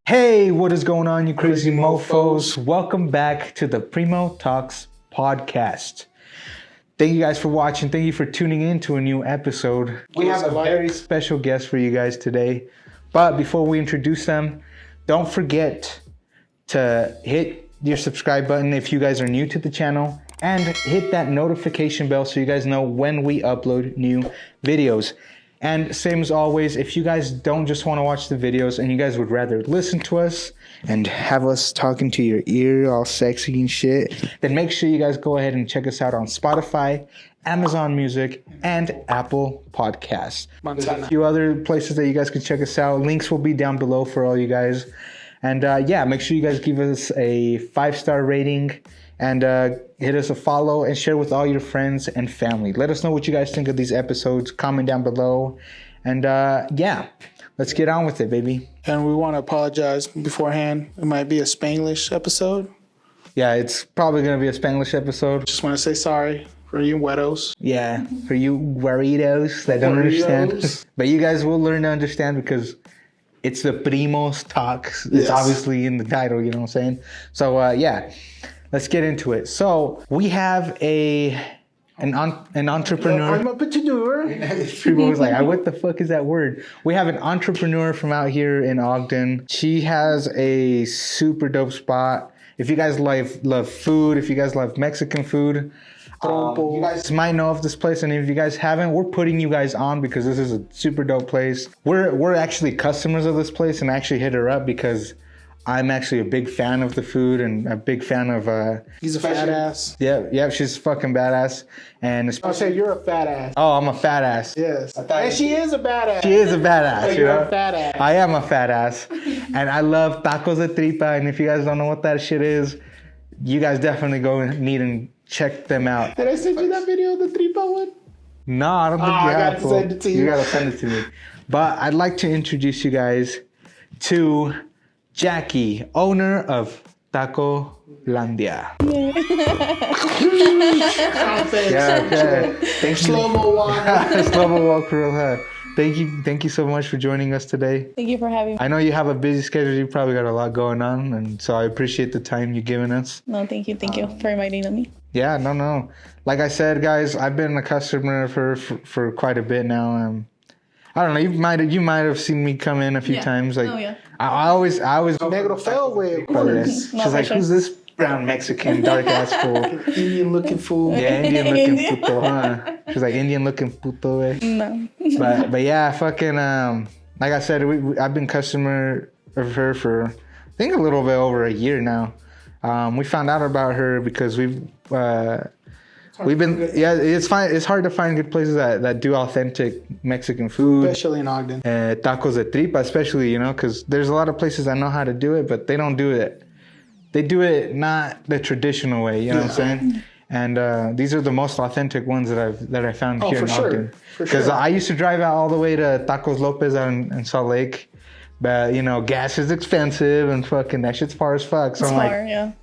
Hey, what is going on, you crazy mofos? Welcome back to the PrimoTalks Podcast. Thank you guys for watching. Thank you for tuning in to a new episode. We have a very special guest for you guys today. But before we introduce them, don't forget to hit your subscribe button if you guys are new to the channel and hit that notification bell so you guys know when we upload new videos. And same as always, if you guys don't just want to watch the videos and you guys would rather listen to us and have us talking to your ear all sexy and shit, then make sure you guys go ahead and check us out on Spotify, Amazon Music, and Apple Podcasts. There's a few other places that you guys can check us out. Links will be down below for all you guys. And yeah, make sure you guys give us a 5-star rating and hit us a follow and share with all your friends and family. Let us know what you guys think of these episodes. Comment down below. And yeah, let's get on with it, baby. And we want to apologize beforehand. It might be a Spanglish episode. Yeah, it's probably going to be a Spanglish episode. Just want to say sorry for you weirdos. Yeah, for you güeritos that don't understand. But you guys will learn to understand because it's the Primos Talks. It's obviously in the title, you know what I'm saying? So yeah. Let's get into it. So we have an entrepreneur. I'm a entrepreneur. People was like, what the fuck is that word? We have an entrepreneur from out here in Ogden. She has a super dope spot. If you guys love food, if you guys love Mexican food, you guys might know of this place. And if you guys haven't, we're putting you guys on because this is a super dope place. We're actually customers of this place and I actually hit her up because I'm actually a big fan of the food and a big fan of... He's a fat ass. Yeah, she's fucking badass. And I'll say you're a fat ass. Oh, I'm a fat ass. Yes. And she is a badass. She is a badass. You're a fat ass. I am a fat ass. And I love tacos de tripa. And if you guys don't know what that shit is, you guys definitely need and check them out. Did I send you that video of the tripa one? No, I don't think you have to. Send it to you. You gotta send it to me. But I'd like to introduce you guys to Jackie, owner of TacoLandia. Thank you. Slow-mo walk. Slow-mo walk real hard. Thank you so much for joining us today. Thank you for having me. I know you have a busy schedule. You probably got a lot going on, and so I appreciate the time you've given us. No, thank you for inviting me. Yeah, no. Like I said, guys, I've been a customer for quite a bit now. I don't know. You might have seen me come in a few times. Like, oh, yeah. I always. Negro fell way. She's like, who's this brown Mexican dark ass fool? Indian looking fool. Yeah, Indian looking puto, huh? She's like Indian looking puto. Eh? No. But yeah, fucking like I said, I've been customer of her for I think a little bit over a year now. We found out about her because it's fine. It's hard to find good places that do authentic Mexican food, especially in Ogden. Tacos de tripa, especially, because there's a lot of places that know how to do it, but they don't do it. They do it not the traditional way. You know what I'm saying? And these are the most authentic ones that I found here in Ogden. Because I used to drive out all the way to Tacos Lopez out in Salt Lake. But, gas is expensive and fucking that shit's far as fuck. So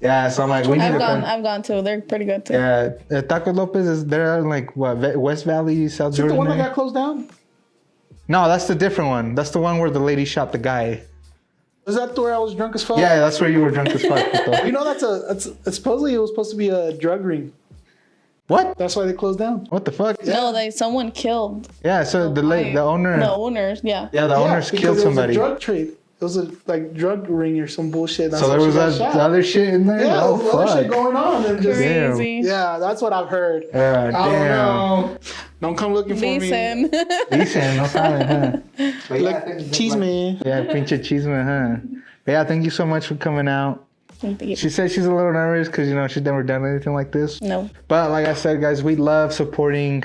yeah, so I'm like, I've gone too. They're pretty good too. Yeah, Taco Lopez they're like, what, West Valley, South Jordan? Is the one that got closed down? No, that's the different one. That's the one where the lady shot the guy. Was that where I was drunk as fuck? Yeah, that's where you were drunk as fuck. That's supposedly it was supposed to be a drug ring. What? That's why they closed down. What the fuck? No, someone killed. Yeah, so the owner. The owners, yeah. Yeah, the owners killed somebody. It was a drug trade. It was a drug ring or some bullshit. So there was other shit in there? Yeah, there was other shit going on. And just, crazy. Yeah, that's what I've heard. Damn. I don't know. Don't come looking for me. Listen, no problem, huh? Like cheese man. Yeah, pinche cheese man, huh? But yeah, thank you so much for coming out. She said she's a little nervous because, she's never done anything like this. No. But like I said, guys, we love supporting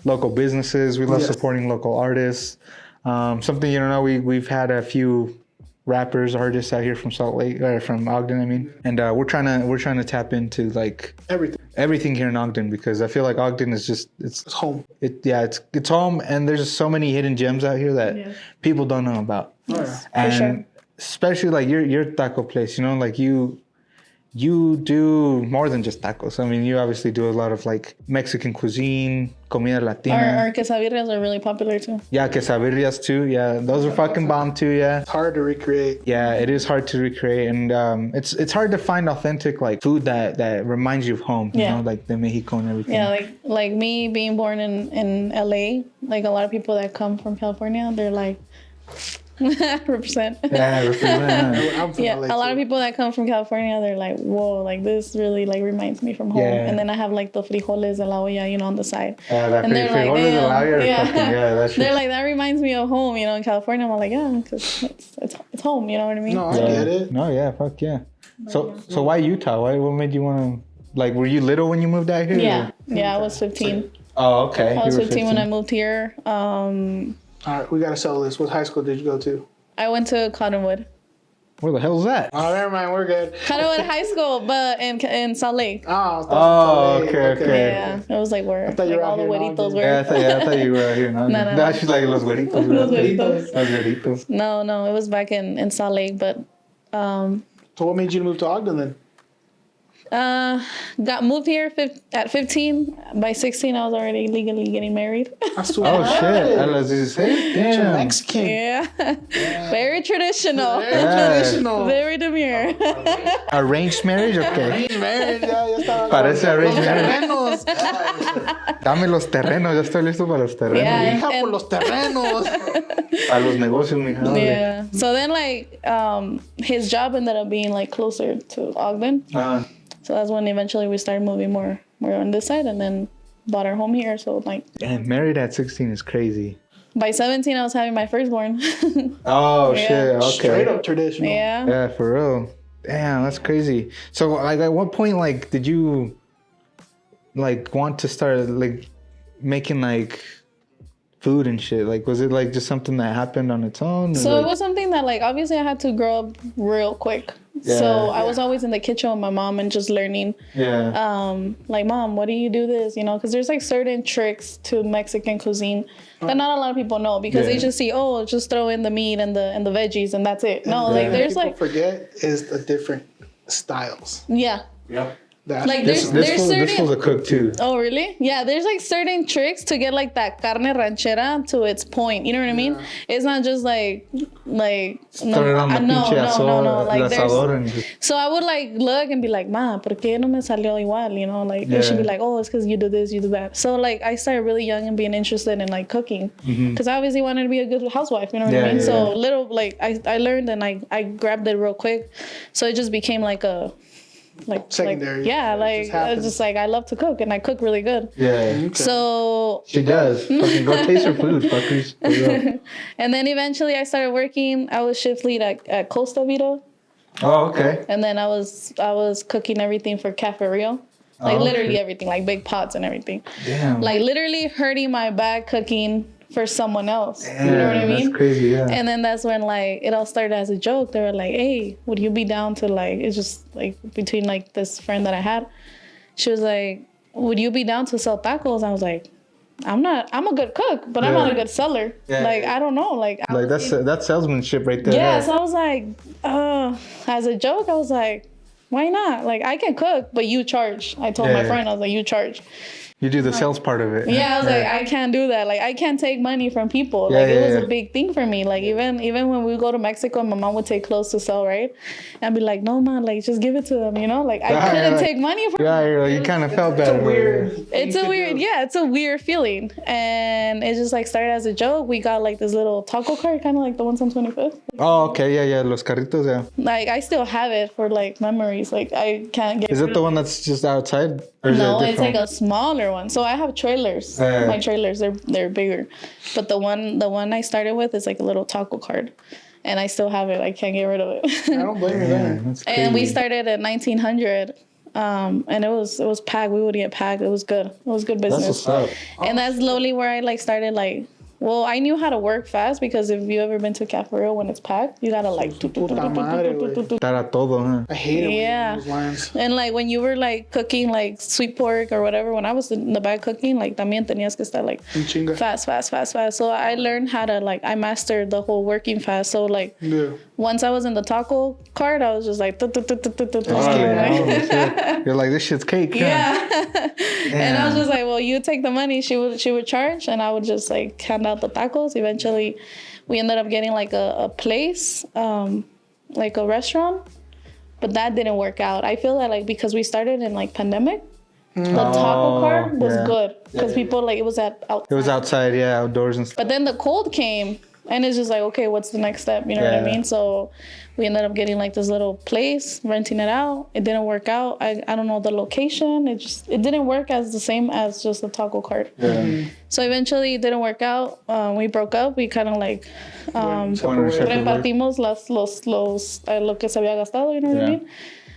local businesses. We love supporting local artists. Something, we've had a few rappers, artists out here from Salt Lake, or from Ogden, I mean. And we're trying to tap into like everything here in Ogden because I feel like Ogden is just it's home. It's home, and there's just so many hidden gems out here that people don't know about. Yes, and for sure. Especially like your taco place, like you do more than just tacos. I mean, you obviously do a lot of like Mexican cuisine, comida latina. Our quesadillas are really popular too. Yeah, quesadillas too. Yeah, those are fucking bomb too. Yeah. It's hard to recreate. Yeah, it is hard to recreate, and it's hard to find authentic like food that reminds you of home. You know, like the Mexico and everything. Yeah, like me being born in LA, like a lot of people that come from California, they're like represent. Yeah, represent. I'm from Yeah, LA a lot too. of people that come from California, they're like, whoa, like this really like reminds me from home. Yeah. And then I have like the frijoles de la olla, you know, on the side. That And they're like, frijoles de la olla are damn. fucking- yeah, that shit. They're like, that reminds me of home, you know, in California. I'm like, yeah, because it's home, you know what I mean? No, I get it. No, yeah, fuck yeah. So why Utah? What made you want to, like, were you little when you moved out here? Yeah, or? yeah, I was 15. Oh, okay. I was You were 15 when I moved here. All right, we gotta settle this. What high school did you go to? I went to Cottonwood. Where the hell's that? Oh, never mind. We're good. Cottonwood High School, but in Salt Lake. Oh, okay. Yeah, it was like where thought you like were all out the here in güeritos Ogden. were. Yeah, I thought you were out here. No, No. no. She's like los güeritos. Los ¿verdad? güeritos. Los güeritos. No, it was back in Salt Lake, but So what made you move to Ogden then? got moved here at 15. By 16, I was already legally getting married. I swear. Oh shit! I was just saying. Damn. Mexican. Yeah, very traditional, Traditional. very demure. Arranged marriage, okay. Arranged marriage, ya estaba. Parece arranged Los marriage. terrenos. Dame los terrenos, ya estoy listo para los terrenos. Yeah. Hija por los terrenos. A los negocios, mija. Yeah. So then, like, his job ended up being like closer to Ogden. So that's when eventually we started moving more on this side, and then bought our home here. So like, And married at 16 is crazy. by 17, I was having my firstborn. Oh Yeah. shit! Okay. Straight up traditional. Yeah. Yeah, for real. Damn, that's crazy. So, like, at what point, like, did you, like, want to start, like, making, like, food and shit? Like, was it, like, just something that happened on its own? Or, So like, it was something that, like, obviously I had to grow up real quick. Yeah. So I was always in the kitchen with my mom and just learning. Yeah. Like, Mom, what do you do this? You know, because there's like certain tricks to Mexican cuisine that not a lot of people know, because they Yeah. just see, oh, just throw in the meat and the veggies and that's it. No, like there's People like, forget is the different styles. yeah. Yep. That Like This there's fool's certain. a cook, too. Oh really? Yeah, there's like certain tricks to get like that carne ranchera to its point. You know what I mean? It's not just like Throw it on the pinche no. Like el there's. asador and just... So I would like look and be like, Ma, ¿por qué no me salió igual? You know, like they should be Yeah. like, oh, it's because you do this, you do that. So like I started really young and being interested in like cooking, because I obviously wanted to be a good housewife. You know what I Yeah, mean? yeah, So yeah. little like I learned and I grabbed it real quick. So it just became like a Secondary. yeah, It like just I happened. was just like I love to cook and I cook really good. Yeah. So She does. Fucking go taste her food, fuckers. For real. and then eventually I started working. I was shift lead at Costa Vida. Oh, okay. And then I was cooking everything for Cafe Rio. Like literally everything, like big pots and everything. Damn. Like literally hurting my back cooking for someone else. You know what I mean? That's crazy, yeah. And then that's when like it all started as a joke. They were like, hey, would you be down to like, it's just like between like this friend that I had. She was like, would you be down to sell tacos? I was like, I'm a good cook, but I'm not a good seller. Yeah. Like, I don't know. Like That's salesmanship right there. yeah, so I was like, as a joke, I was like, why not? Like, I can cook, but you charge. I told my Yeah. friend, I was like, you charge. You do the sales part of it. Yeah, I was like, I can't do that. Like, I can't take money from people. Yeah, Like, it was yeah. a big thing for me. Like, even when we go to Mexico, my mom would take clothes to sell, right? And I'd be like, no, man, like, just give it to them, you know? Like, I Yeah, couldn't like- take money from Yeah, you kind of felt bad. It's a weird, it's a weird feeling. And it just, like, started as a joke. We got, like, this little taco cart, kind of like the ones on 25th. Oh, okay. Yeah. Los carritos, yeah. Like, I still have it for, like, memories. Like, I can't get Is rid it the one that's just outside? Or is No, it it's like a smaller one. So I have trailers. Yeah. My trailers, they're bigger. But the one I started with is like a little taco card. And I still have it. I can't get rid of I it. don't blame you there. That's crazy. And we started at 1900. And it was packed. We would get packed. It was good. It was good That's business. what's up. And that's slowly where I like started like Well, I knew how to work fast because if you ever been to Cafareo when it's packed, you gotta like. Puta madre, güey. Para todo, huh? I hate it when Yeah. you use lines. And like when you were like cooking like sweet pork or whatever, when I was in the back cooking, like también tenías que estar like En chinga. fast. So I learned how to like, I mastered the whole working fast. So like Yeah. once I was in the taco cart, I was just like, Oh, shit. You're like, this shit's cake. yeah. And I was just like, well, you take the money, she would charge, and I would just like hand out the tacos. Eventually, we ended up getting like a place, like a restaurant, but that didn't work out. I feel that like because we started in like pandemic, the taco cart was good because people like it was outside. It was outside, yeah, outdoors and stuff. But then the cold came, and it's just like, okay, what's the next step? You know what I mean? So we ended up getting like this little place, renting it out. It didn't work out. I don't know the location. It didn't work as the same as just a taco cart. Yeah. So eventually it didn't work out. We broke up. We kind of like repartimos lo que se había gastado, you know what I mean?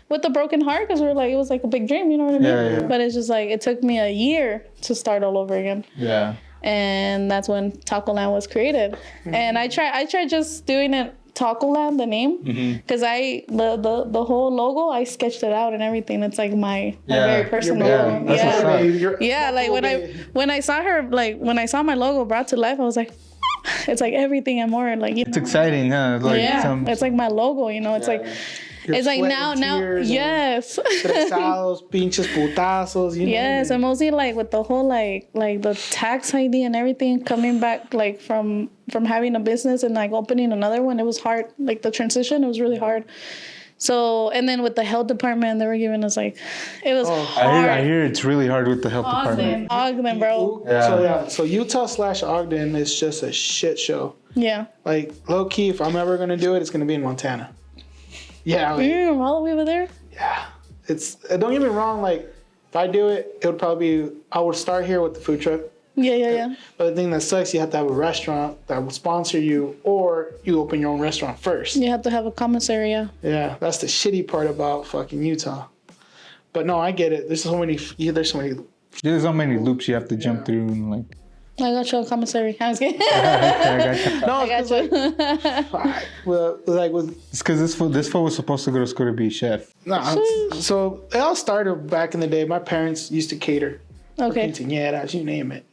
With a broken heart, because we were like, it was like a big dream, you know what I mean? Yeah. But it's just like, it took me a year to start all over again. Yeah. And that's when TacoLand was created. And I tried just doing it TacoLand, the name, because the whole logo, I sketched it out and everything. It's like my very personal logo. Yeah, like when I saw her, like when I saw my logo brought to life, I was like, it's like everything and more. Like, It's exciting, huh? Like it's like my logo, you know. It's like it's like now, yes. Estresados, pinches putazos, you know. Yes, and mostly like with the whole like the tax ID and everything coming back like from having a business and like opening another one, it was hard. Like the transition, it was really hard. So, and then with the health department, they were giving us like, it was hard. I hear it's really hard with the health department. Ogden, bro. So Utah/Ogden is just a shit show. Yeah. Like low key, if I'm ever gonna do it, it's gonna be in Montana. Yeah, like, all the way over there. Yeah, it's don't get me wrong. Like if I do it, it would probably be, I would start here with the food truck. Yeah. But the thing that sucks, you have to have a restaurant that will sponsor you, or you open your own restaurant first. You have to have a commissary. Yeah, that's the shitty part about fucking Utah. But no, I get it. There's so many loops you have to jump through and like. I got you a commissary. I was kidding. I got you. Well, like with it's because this fool was supposed to go to school to be a chef. So it all started back in the day. My parents used to cater. Okay. Quinceañeras, you name it.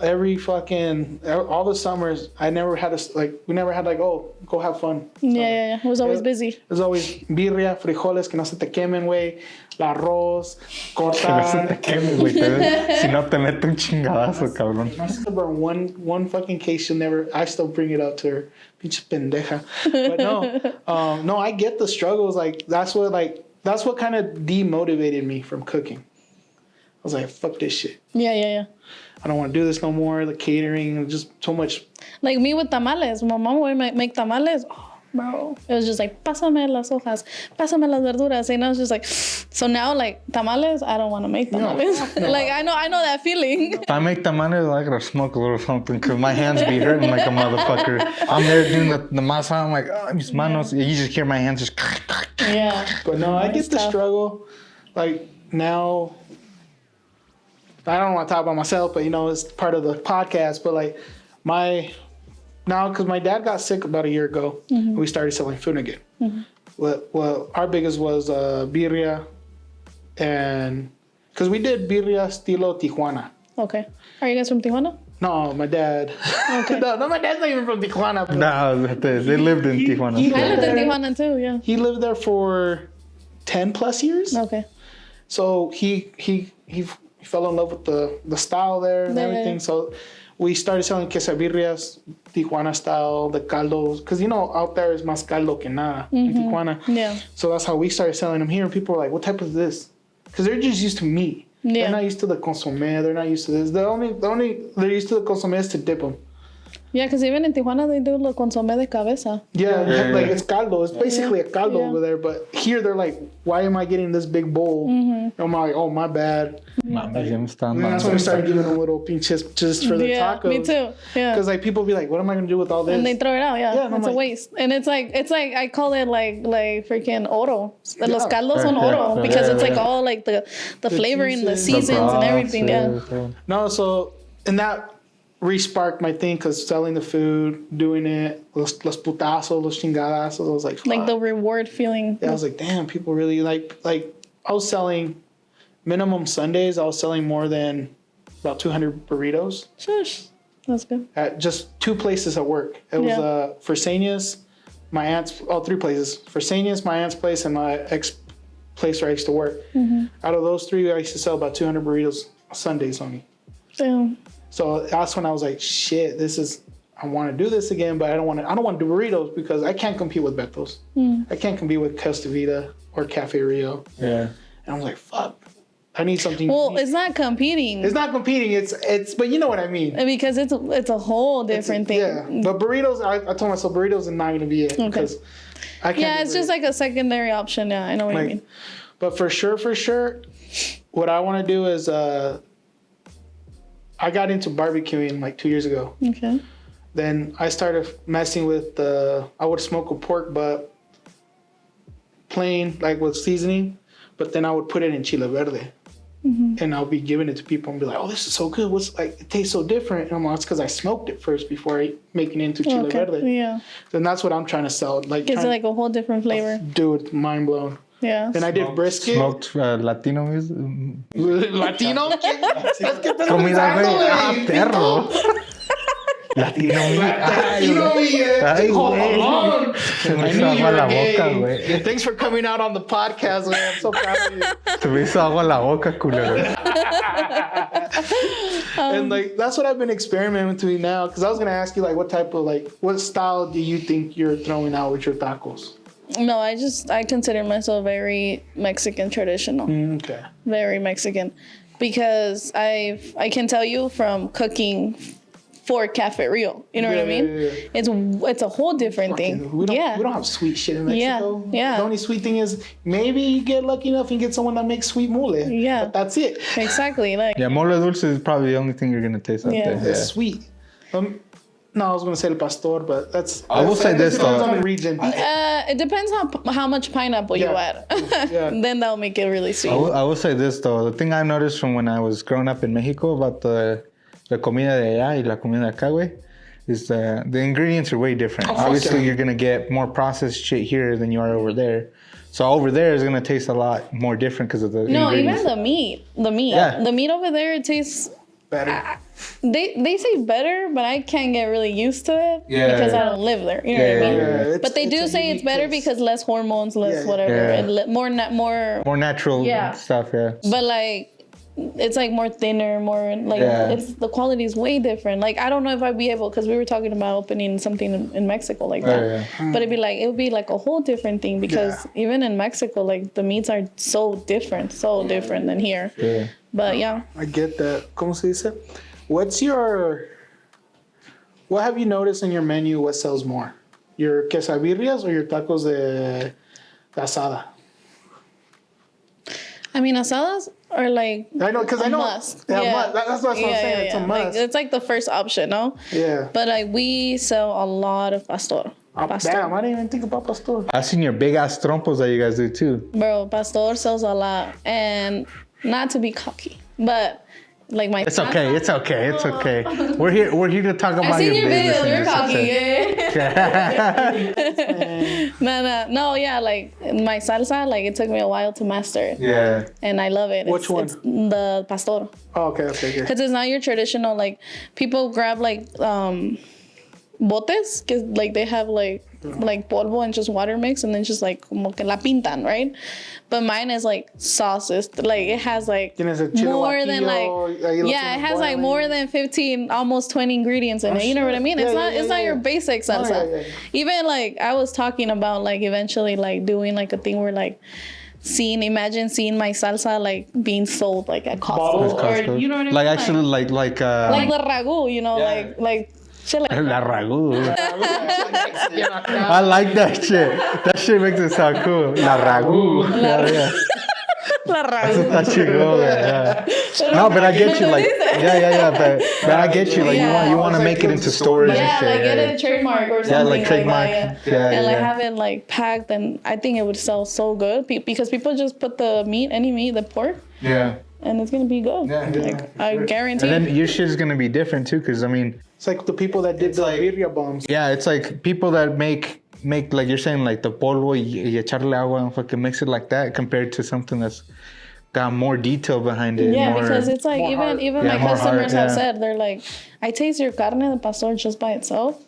All the summers, we never had go have fun. Yeah. It was always busy. It was always birria, frijoles, que no se te quemen, güey. El arroz, cortar. Si no te mete un chingadazo, cabrón. My sister brought one fucking case. I still bring it up to her. Pinche pendeja. But no, I get the struggles. Like that's what kind of demotivated me from cooking. I was like, fuck this shit. Yeah. I don't want to do this no more. The catering, just so much. Like me with tamales. My mom would make tamales. Oh, bro. It was just like, pásame las hojas, pásame las verduras. And I was just like, so now like tamales, I don't want to make tamales. No. Like I know that feeling. If I make tamales, I gotta smoke a little something because my hands be hurting like a motherfucker. I'm there doing the masa. I'm like, mis manos. You just hear my hands just. Yeah. But no, I get the struggle. Like now, I don't want to talk about myself, but it's part of the podcast. But like because my dad got sick about a year ago, we started selling food again. Well, our biggest was birria, and because we did birria estilo Tijuana. Okay. Are you guys from Tijuana? No, my dad. Okay. no, my dad's not even from Tijuana. No, they lived in Tijuana. I lived in Tijuana too, yeah. He lived there for 10 plus years. Okay. So he fell in love with the style there and everything. So we started selling quesabirrias, Tijuana style, the caldos. Because, out there is más caldo que nada in Tijuana. Yeah. So that's how we started selling them here. And people are like, what type is this? Because they're just used to meat. Yeah. They're not used to the consommé. They're not used to this. They're used to the consommé is to dip them. Yeah, because even in Tijuana, they do the consomé de cabeza. Yeah, like it's caldo. It's basically a caldo over there. But here, they're like, why am I getting this big bowl? I'm like, oh, my bad. And that's when we started giving them little pinches just for the tacos. Me too. Yeah. Because like people be like, what am I going to do with all this? And they throw it out, it's a waste. And it's like I call it like freaking oro. Los caldos son oro. Because it's like all like the flavoring, the seasons and everything. Yeah. No, so in that re-sparked my thing because selling the food, doing it, los putazos, los chingadazos. I was like, fuck. Like the reward feeling. Yeah, I was like, damn, people really like I was selling minimum Sundays. I was selling more than about 200 burritos. Shush. That's good. At just 2 places at work. It was Fresenius, my aunt's, 3 places. Fresenius, my aunt's place, and my ex place where I used to work. Mm-hmm. Out of those 3, I used to sell about 200 burritos Sundays only. Damn. So that's when I was like, shit, I want to do this again, but I don't want to do burritos because I can't compete with Beto's. I can't compete with Costa Vida or Cafe Rio. Yeah. And I was like, fuck. I need something. Well, it's not competing. It's not competing. It's, but you know what I mean. Because it's a whole different thing. Yeah, but burritos, I told myself burritos are not going to be it because I can't. Yeah, it's just like a secondary option. Yeah, I know what you mean. But for sure, what I want to do is I got into barbecuing like 2 years ago. Okay. Then I started messing with I would smoke a pork butt plain, like with seasoning, but then I would put it in chile verde. Mm-hmm. And I'll be giving it to people and be like, "Oh, this is so good. It tastes so different." And I'm like, "It's because I smoked it first before making it into chile verde." Yeah. Then that's what I'm trying to sell. Like, gives it like a whole different flavor. Dude, mind blown. Yeah. Then I did brisket. Smoked Latino music. Latino. Comida, güey. Perro. Latino music. Ay, güey. Se me hizo agua la boca, güey. Thanks for coming out on the podcast, man. I'm so proud of you. Se me hizo agua la boca, culero. And like that's what I've been experimenting with now. Because I was gonna ask you like, what style do you think you're throwing out with your tacos? No, I consider myself very Mexican traditional. Okay. Very Mexican, because I can tell you from cooking for Cafe Rio. You know what I mean? Yeah. It's a whole different thing. We don't have sweet shit in Mexico. Yeah. The only sweet thing is maybe you get lucky enough and get someone that makes sweet mole. Yeah. But that's it. Exactly. Like mole dulce is probably the only thing you're gonna taste out there. It's sweet. No, I was gonna say el pastor, but that's. I will say this depends though. on the region. it depends how much pineapple you add. Then that'll make it really sweet. I will say this though. The thing I noticed from when I was growing up in Mexico about the comida de allá y la comida de acá, güey, is the ingredients are way different. Obviously, you're gonna get more processed shit here than you are over there. So over there is gonna taste a lot more different because of the ingredients. Even the meat. Yeah. The meat over there, it tastes Better. They say better, but I can't get really used to it because I don't live there. You know what I mean? Yeah. But they do say it's better because less hormones, less whatever, and more natural stuff. Yeah. But like, it's like more thinner, more like it's the quality is way different. Like I don't know if I'd be able, because we were talking about opening something in Mexico like that. But it would be like a whole different thing because even in Mexico, like the meats are so different than here. Yeah. But I get that. ¿Cómo se dice? What have you noticed in your menu? What sells more? Your quesabirrias or your tacos de asada? I mean, asadas are like must. Must. That's what I'm saying. It's a must. Like, it's like the first option, no? Yeah. But like we sell a lot of pastor. Damn, I didn't even think about pastor. I've seen your big ass trompos that you guys do too. Bro, pastor sells a lot, and not to be cocky, but like my. It's okay. We're here to talk about your business. I seen your video. You're cocky. No. Yeah, like my salsa, like it took me a while to master it. Yeah. And I love it. Which one? It's the pastor. Oh, okay. Because it's not your traditional, like people grab like botes, because like they have like polvo and just water mix, and then just like como que la pintan, right? But mine is like sauces. Like it has like more than it has like more than 15, almost 20 ingredients in it. You know what I mean? It's not your basic salsa. Even like I was talking about like eventually like doing like a thing where like imagine seeing my salsa like being sold like at Costco, or you know what I mean? Like actually like the ragu, you know, like shit like La ragu. I like that shit. That shit makes it sound cool. La ragu. La ragu. That's chingón, yeah. No, but I get you. Like, but I get you. Like, you want to make it into stores and shit. Like get it trademark or something. Like trademark. And like have it like packed, and I think it would sell so good because people just put the meat, any meat, the pork. Yeah. and it's gonna be good. I guarantee. And then your shit is gonna be different too, because I mean, it's like the people that did the birria bombs. Yeah, it's like people that make like you're saying, like the polvo y echarle agua and fucking mix it like that, compared to something that's got more detail behind it. Yeah, more, because it's like even my customers have said, they're like, I taste your carne de pastor just by itself,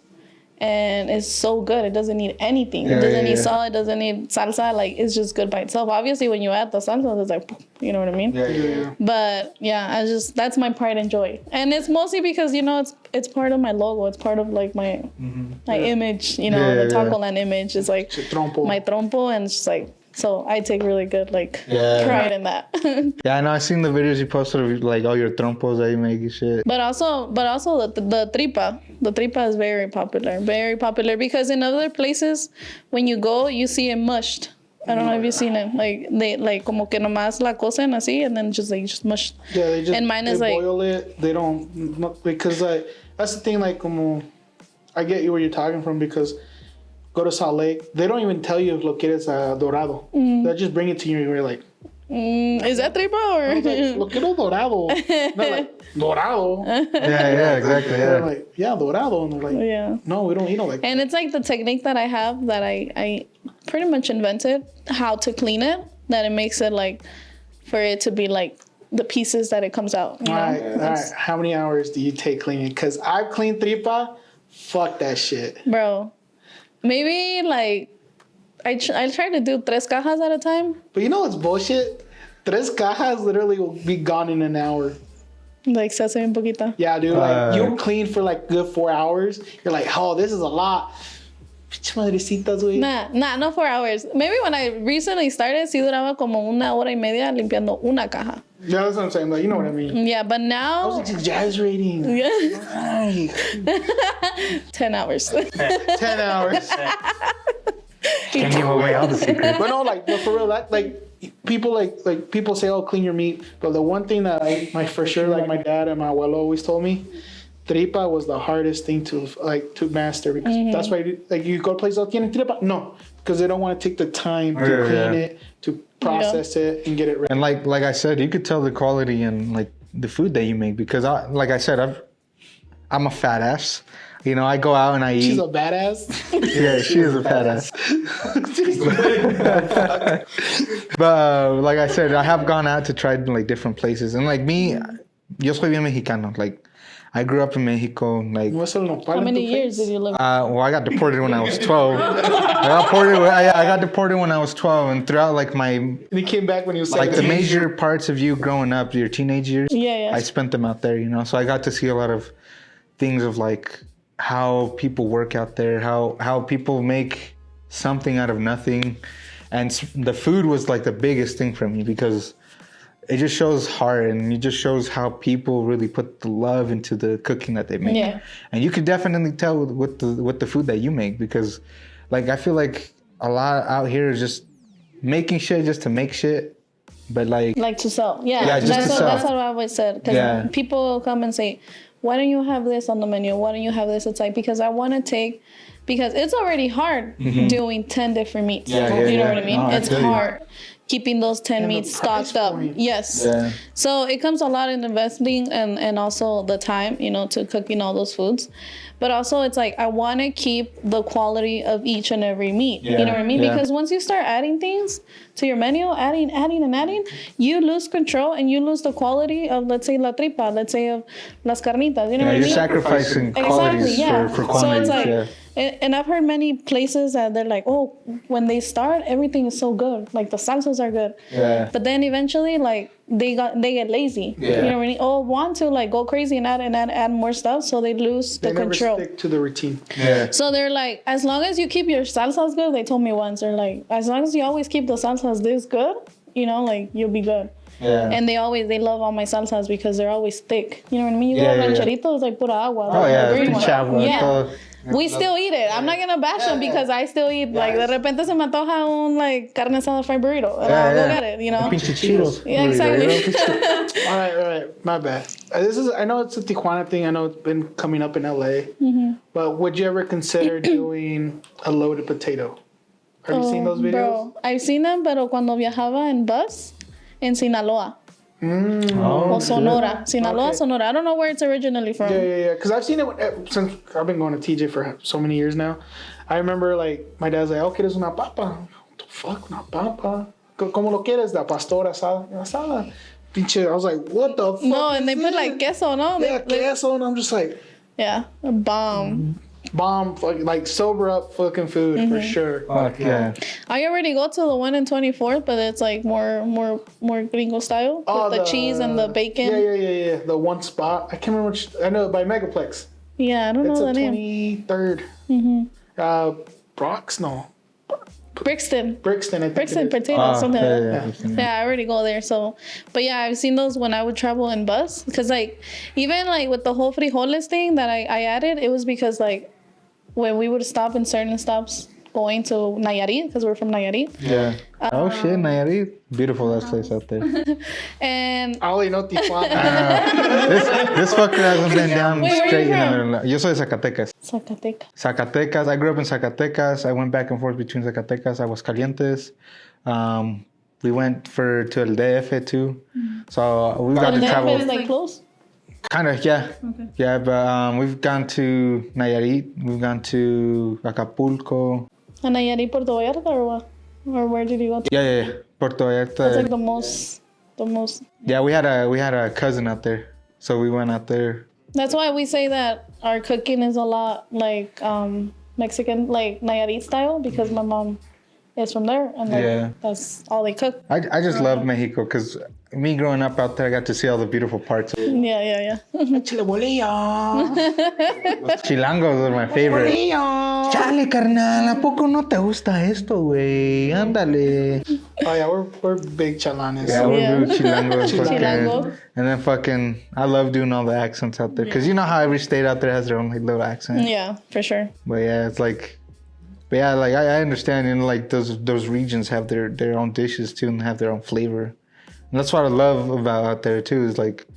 and it's so good. It doesn't need anything. It doesn't need salt. It doesn't need salsa. Like, it's just good by itself. Obviously, when you add the salsa, it's like, you know what I mean? Yeah. But yeah, that's my pride and joy, and it's mostly because it's part of my logo. It's part of like my image. The TacoLand image is like my trompo, and it's just like. So I take really good pride in that. Yeah, I know. I seen the videos you posted of like all your trompos that you make and shit. But also the tripa. The tripa is very popular because in other places when you go you see it mushed. I don't know if you've seen it. Like they como que nomás la cocen así and then just mushed. Yeah, they just and mine is boil it. They don't because that's the thing. Like como I get you where you're talking from because. Go to Salt Lake. They don't even tell you if lo quieres dorado. They'll just bring it to you and you're like... is that tripa or...? Lo quiero dorado. They're like, dorado? Yeah, exactly. Yeah. They're like, yeah, dorado. And they're like, no, we don't eat it like that. And it's like the technique that I have that I pretty much invented how to clean it, that it makes it like, for it to be like the pieces that it comes out. You know? All right. How many hours do you take cleaning? Because I've cleaned tripa. Fuck that shit. Bro. Maybe like I try to do 3 cajas at a time. But you know what's bullshit? 3 cajas literally will be gone in an hour. Like se hace bien poquita. Yeah, dude. Like you clean for like good 4 hours. You're like, oh, this is a lot. Madrecitas, güey. Nah, not 4 hours. Maybe when I recently started, sí duraba como 1.5 hours limpiando una caja. Yeah, that's what I'm saying. Like, you know what I mean. Yeah, but now... I was exaggerating. Yeah. Right. 10 hours. 10 hours. Can't give away all the secrets. But no, but for real, that people people say, "Oh, clean your meat." But the one thing that for sure, like my dad and my abuelo always told me, tripa was the hardest thing to master because that's why you go to places that tienen tripa. No, because they don't want to take the time to clean it, to process it, and get it ready. And like I said, you could tell the quality in like the food that you make because I'm a fat ass. I go out and I eat. She's a badass. Yeah, she is a fat ass. But like I said, I have gone out to try like different places, and like me, yo soy bien mexicano. Like I grew up in Mexico. Like how many years did you live? Well, I got deported when I was 12. I got deported when I was 12, and throughout like my. And he came back when he was 17. Like the major parts of you growing up, your teenage years. Yeah. I spent them out there, So I got to see a lot of things of like how people work out there, how people make something out of nothing. And the food was like the biggest thing for me because it just shows heart and it just shows how people really put the love into the cooking that they make. Yeah. And you could definitely tell with the food that you make because like I feel like a lot out here is just making shit just to make shit. But like to sell. Yeah, just to sell. That's what I always said. Because people come and say, why don't you have this on the menu? Why don't you have this? It's like, because I want to take, because it's already hard doing 10 different meats. You know what I mean? It's hard keeping those 10 meats stocked up. Yes. Yeah. So it comes a lot in investing and also the time, to cooking all those foods. But also it's like, I want to keep the quality of each and every meat. Yeah. You know what I mean? Yeah. Because once you start adding things to your menu, adding, you lose control and you lose the quality of, let's say, la tripa, let's say of las carnitas. You know what I mean? You're sacrificing qualities for quantity. So it's like, and I've heard many places that they're like, oh, when they start, everything is so good. Like the salsas are good. Yeah. But then eventually, like, they get lazy. Yeah. You know what I mean? Or want to like go crazy and add more stuff, so they lose the control. They never stick to the routine. Yeah. So they're like, as long as you keep your salsas good, they told me once, they're like, as long as you always keep the salsas this good, like you'll be good. Yeah. And they love all my salsas because they're always thick. You know what I mean? You go to rancheritos, like pura agua. Oh yeah, yeah. We still eat it. I'm not gonna bash them because I still eat. Like, de repente se me antoja un carne asada fried burrito. And I'll go get it, Pinche Cheetos. Yeah, exactly. All right. My bad. I know it's a Tijuana thing. I know it's been coming up in LA. Mm-hmm. But would you ever consider doing a loaded potato? Have you seen those videos? Bro, I've seen them, pero cuando viajaba en bus en Sinaloa. Or Sonora. Sinaloa, okay. Sonora. I don't know where it's originally from. Yeah. Because I've seen it since I've been going to TJ for so many years now. I remember, like, my dad's like, okay, there's una papa. What the fuck, una papa? ¿Cómo lo quieres? La pastora asada. Pinche, I was like, what the fuck? No, and they put, like, queso, no? Yeah, queso, and I'm just like... Yeah, a bomb. Bomb, like sober up fucking food for sure. Fuck yeah. I already go to the one in 24th, but it's like more gringo style with the cheese and the bacon. Yeah. The one spot. I can't remember which. I know by Megaplex. Yeah, I don't know the name. 23rd. Brox? No. Brixton. I think Brixton Potato, something like that. Yeah. Yeah, I already go there. So, but yeah, I've seen those when I would travel in bus. Because, like, even, like, with the whole frijoles thing that I added, it was because, like, when we would stop in certain stops going to Nayarit, because we're from Nayarit. Yeah. Oh, shit, Nayarit. Beautiful, that place out there. And... I only know Tijuana. This fucker hasn't been down straight. Yo soy de Zacatecas. Zacatecas. I grew up in Zacatecas. I went back and forth between Zacatecas, Aguascalientes. We went to El DF too. So we got to travel. El DF is like close? Kind of, yeah. Okay. Yeah, but we've gone to Nayarit. We've gone to Acapulco. And Nayarit, Puerto Vallarta, or what? Or where did you go to? Yeah. Puerto Vallarta. That's like the most. Yeah, we had a cousin out there, so we went out there. That's why we say that our cooking is a lot like Mexican, like Nayarit style, because my mom is from there, and that's all they cook. I just love Mexico because me growing up out there, I got to see all the beautiful parts. Yeah. Chilangos are my favorite. Chale, carnal, ¿a poco no te gusta esto, güey? Ándale. Oh yeah, we're big chalanes. Yeah, we're big chilangos. Chilango. And then I love doing all the accents out there because you know how every state out there has their own like little accent. Yeah, for sure. But yeah, it's like. But yeah, like I understand, and like those regions have their own dishes too, and have their own flavor. And that's what I love about out there too. Is like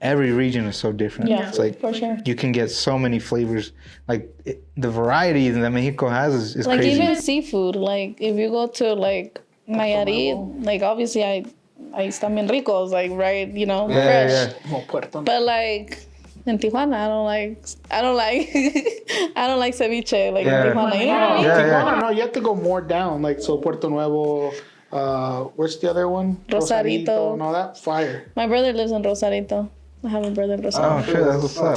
every region is so different. Yeah, it's like for sure. You can get so many flavors. Like the variety that Mexico has is like crazy. Even seafood. Like if you go to like Nayarit, like obviously I están bien ricos, like right, fresh. Yeah. But like. In Tijuana, I don't like ceviche like in Tijuana. You know what I mean? Tijuana, no, you have to go more down. Like so, Puerto Nuevo. Where's the other one? Rosarito. No, that fire. My brother lives in Rosarito. I have a brother in Rosarito. Oh shit, that's what's up.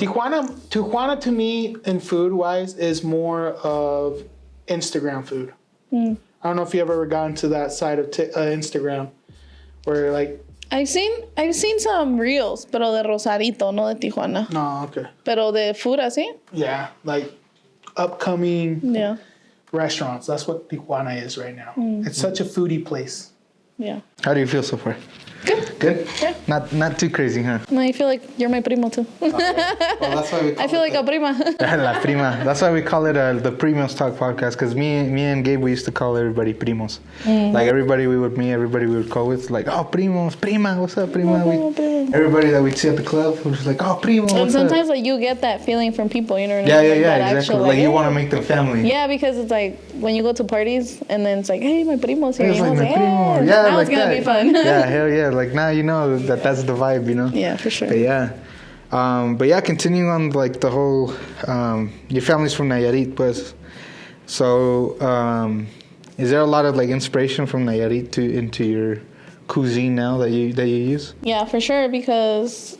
Tijuana to me, in food wise, is more of Instagram food. I don't know if you ever gotten to that side of Instagram, where like. I've seen some reels, pero de Rosarito, no de Tijuana. No, okay. Pero de food, así? Yeah, like upcoming restaurants. That's what Tijuana is right now. It's such a foodie place. Yeah. How do you feel so far? Good? Yeah. Not too crazy, huh? No, I feel like you're my primo too. Well, that's why we I feel like a prima. La prima. That's why we call it the PrimoTalks Podcast, because me and Gabe, we used to call everybody primos. Like everybody we would call with, like, oh, primos, prima, what's up, prima? Everybody that we'd see at the club was just like, oh, primo, what's and sometimes up? like you get that feeling from people, you know what I mean? Yeah, exactly. Like you want to make them family. Yeah, because it's like when you go to parties and then it's like, hey, my primo's here. It's like my primo. Yeah, that like was gonna be fun. Yeah, hell yeah. Like now you know that's the vibe, you know? Yeah, for sure. But yeah. Continuing on like the whole, your family's from Nayarit, pues. So, is there a lot of like inspiration from Nayarit into your cuisine now that you use? Yeah, for sure, because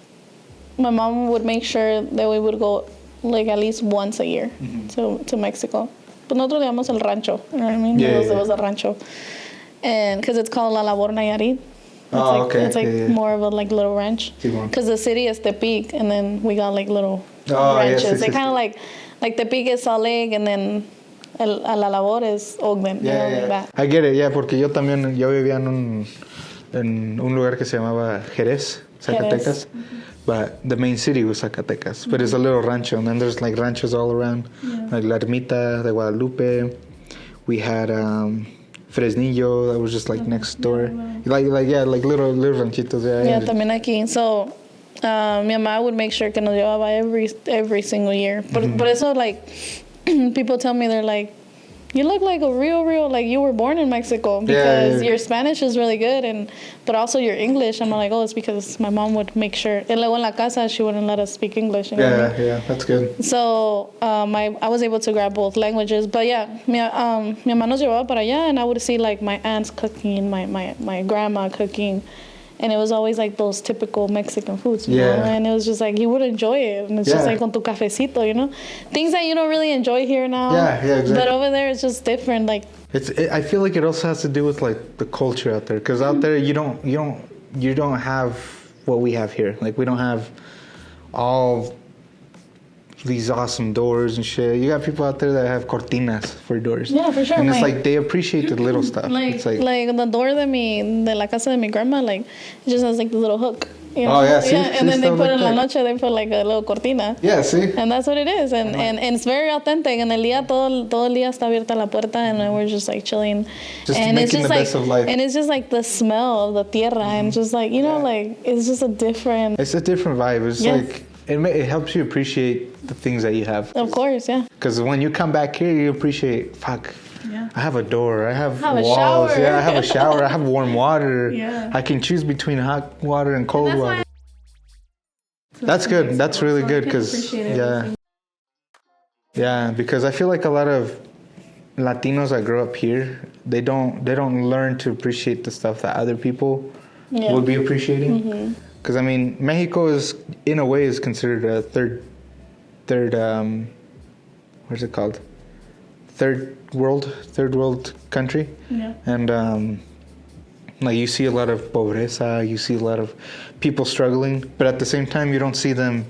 my mom would make sure that we would go like at least once a year to Mexico. But nosotros le llamamos el rancho, you know what I mean? It was a rancho. And because it's called La Labor Nayarit. It's more of a like little ranch. Because the city is Tepic, and then we got like little ranches. They kind of like Tepic is Salt Lake, and then La Labor is Ogden. Like that. I get it, porque yo vivía en un lugar que se llamaba Jerez, Zacatecas. But the main city was Zacatecas. But it's a little rancho, and then there's like ranchos all around. Like La Ermita de Guadalupe. We had Fresnillo, that was just like next door. Like little ranchitos. Yeah, también aquí. So, mi mamá would make sure que nos llevaba every single year. Por eso, like, people tell me, they're like, you look like a real, like you were born in Mexico, because your Spanish is really good, but also your English. I'm like, oh, it's because my mom would make sure. And luego en la casa, she wouldn't let us speak English. You know what I mean? Yeah, that's good. So I was able to grab both languages. But yeah, mi mamá nos llevaba para allá, and I would see like my aunts cooking, my grandma cooking. And it was always like those typical Mexican foods, you know? And it was just like, you would enjoy it. And it's just like con tu cafecito, you know? Things that you don't really enjoy here now. Yeah, exactly. But over there, it's just different. Like, I feel like it also has to do with like the culture out there. Because out there, you don't have what we have here. Like, we don't have all these awesome doors and shit. You got people out there that have cortinas for doors. Yeah, for sure. And it's like they appreciate the little stuff. Like the door de la casa de mi grandma, like it just has like the little hook. You know? Oh yeah, see, and then they put in la noche, they put like a little cortina. Yeah, see. And that's what it is, and it's very authentic. And el día todo el día está abierta la puerta, and we're just like chilling. Just and making it's just the like, best of life. And it's just like the smell of the tierra, and just like like it's just a different. It's a different vibe. It's like it helps you appreciate the things that you have. Of course, yeah. Because when you come back here, you appreciate. Fuck. Yeah. I have a door. I have a walls. shower. Yeah, I have a shower. I have warm water. Yeah. I can choose between hot water and cold water. That's good. That's really good because yeah, because I feel like a lot of Latinos that grow up here, they don't learn to appreciate the stuff that other people would be appreciating. Because I mean, Mexico is in a way is considered a third what's it called? Third world country. Yeah. And like you see a lot of pobreza, you see a lot of people struggling, but at the same time you don't see them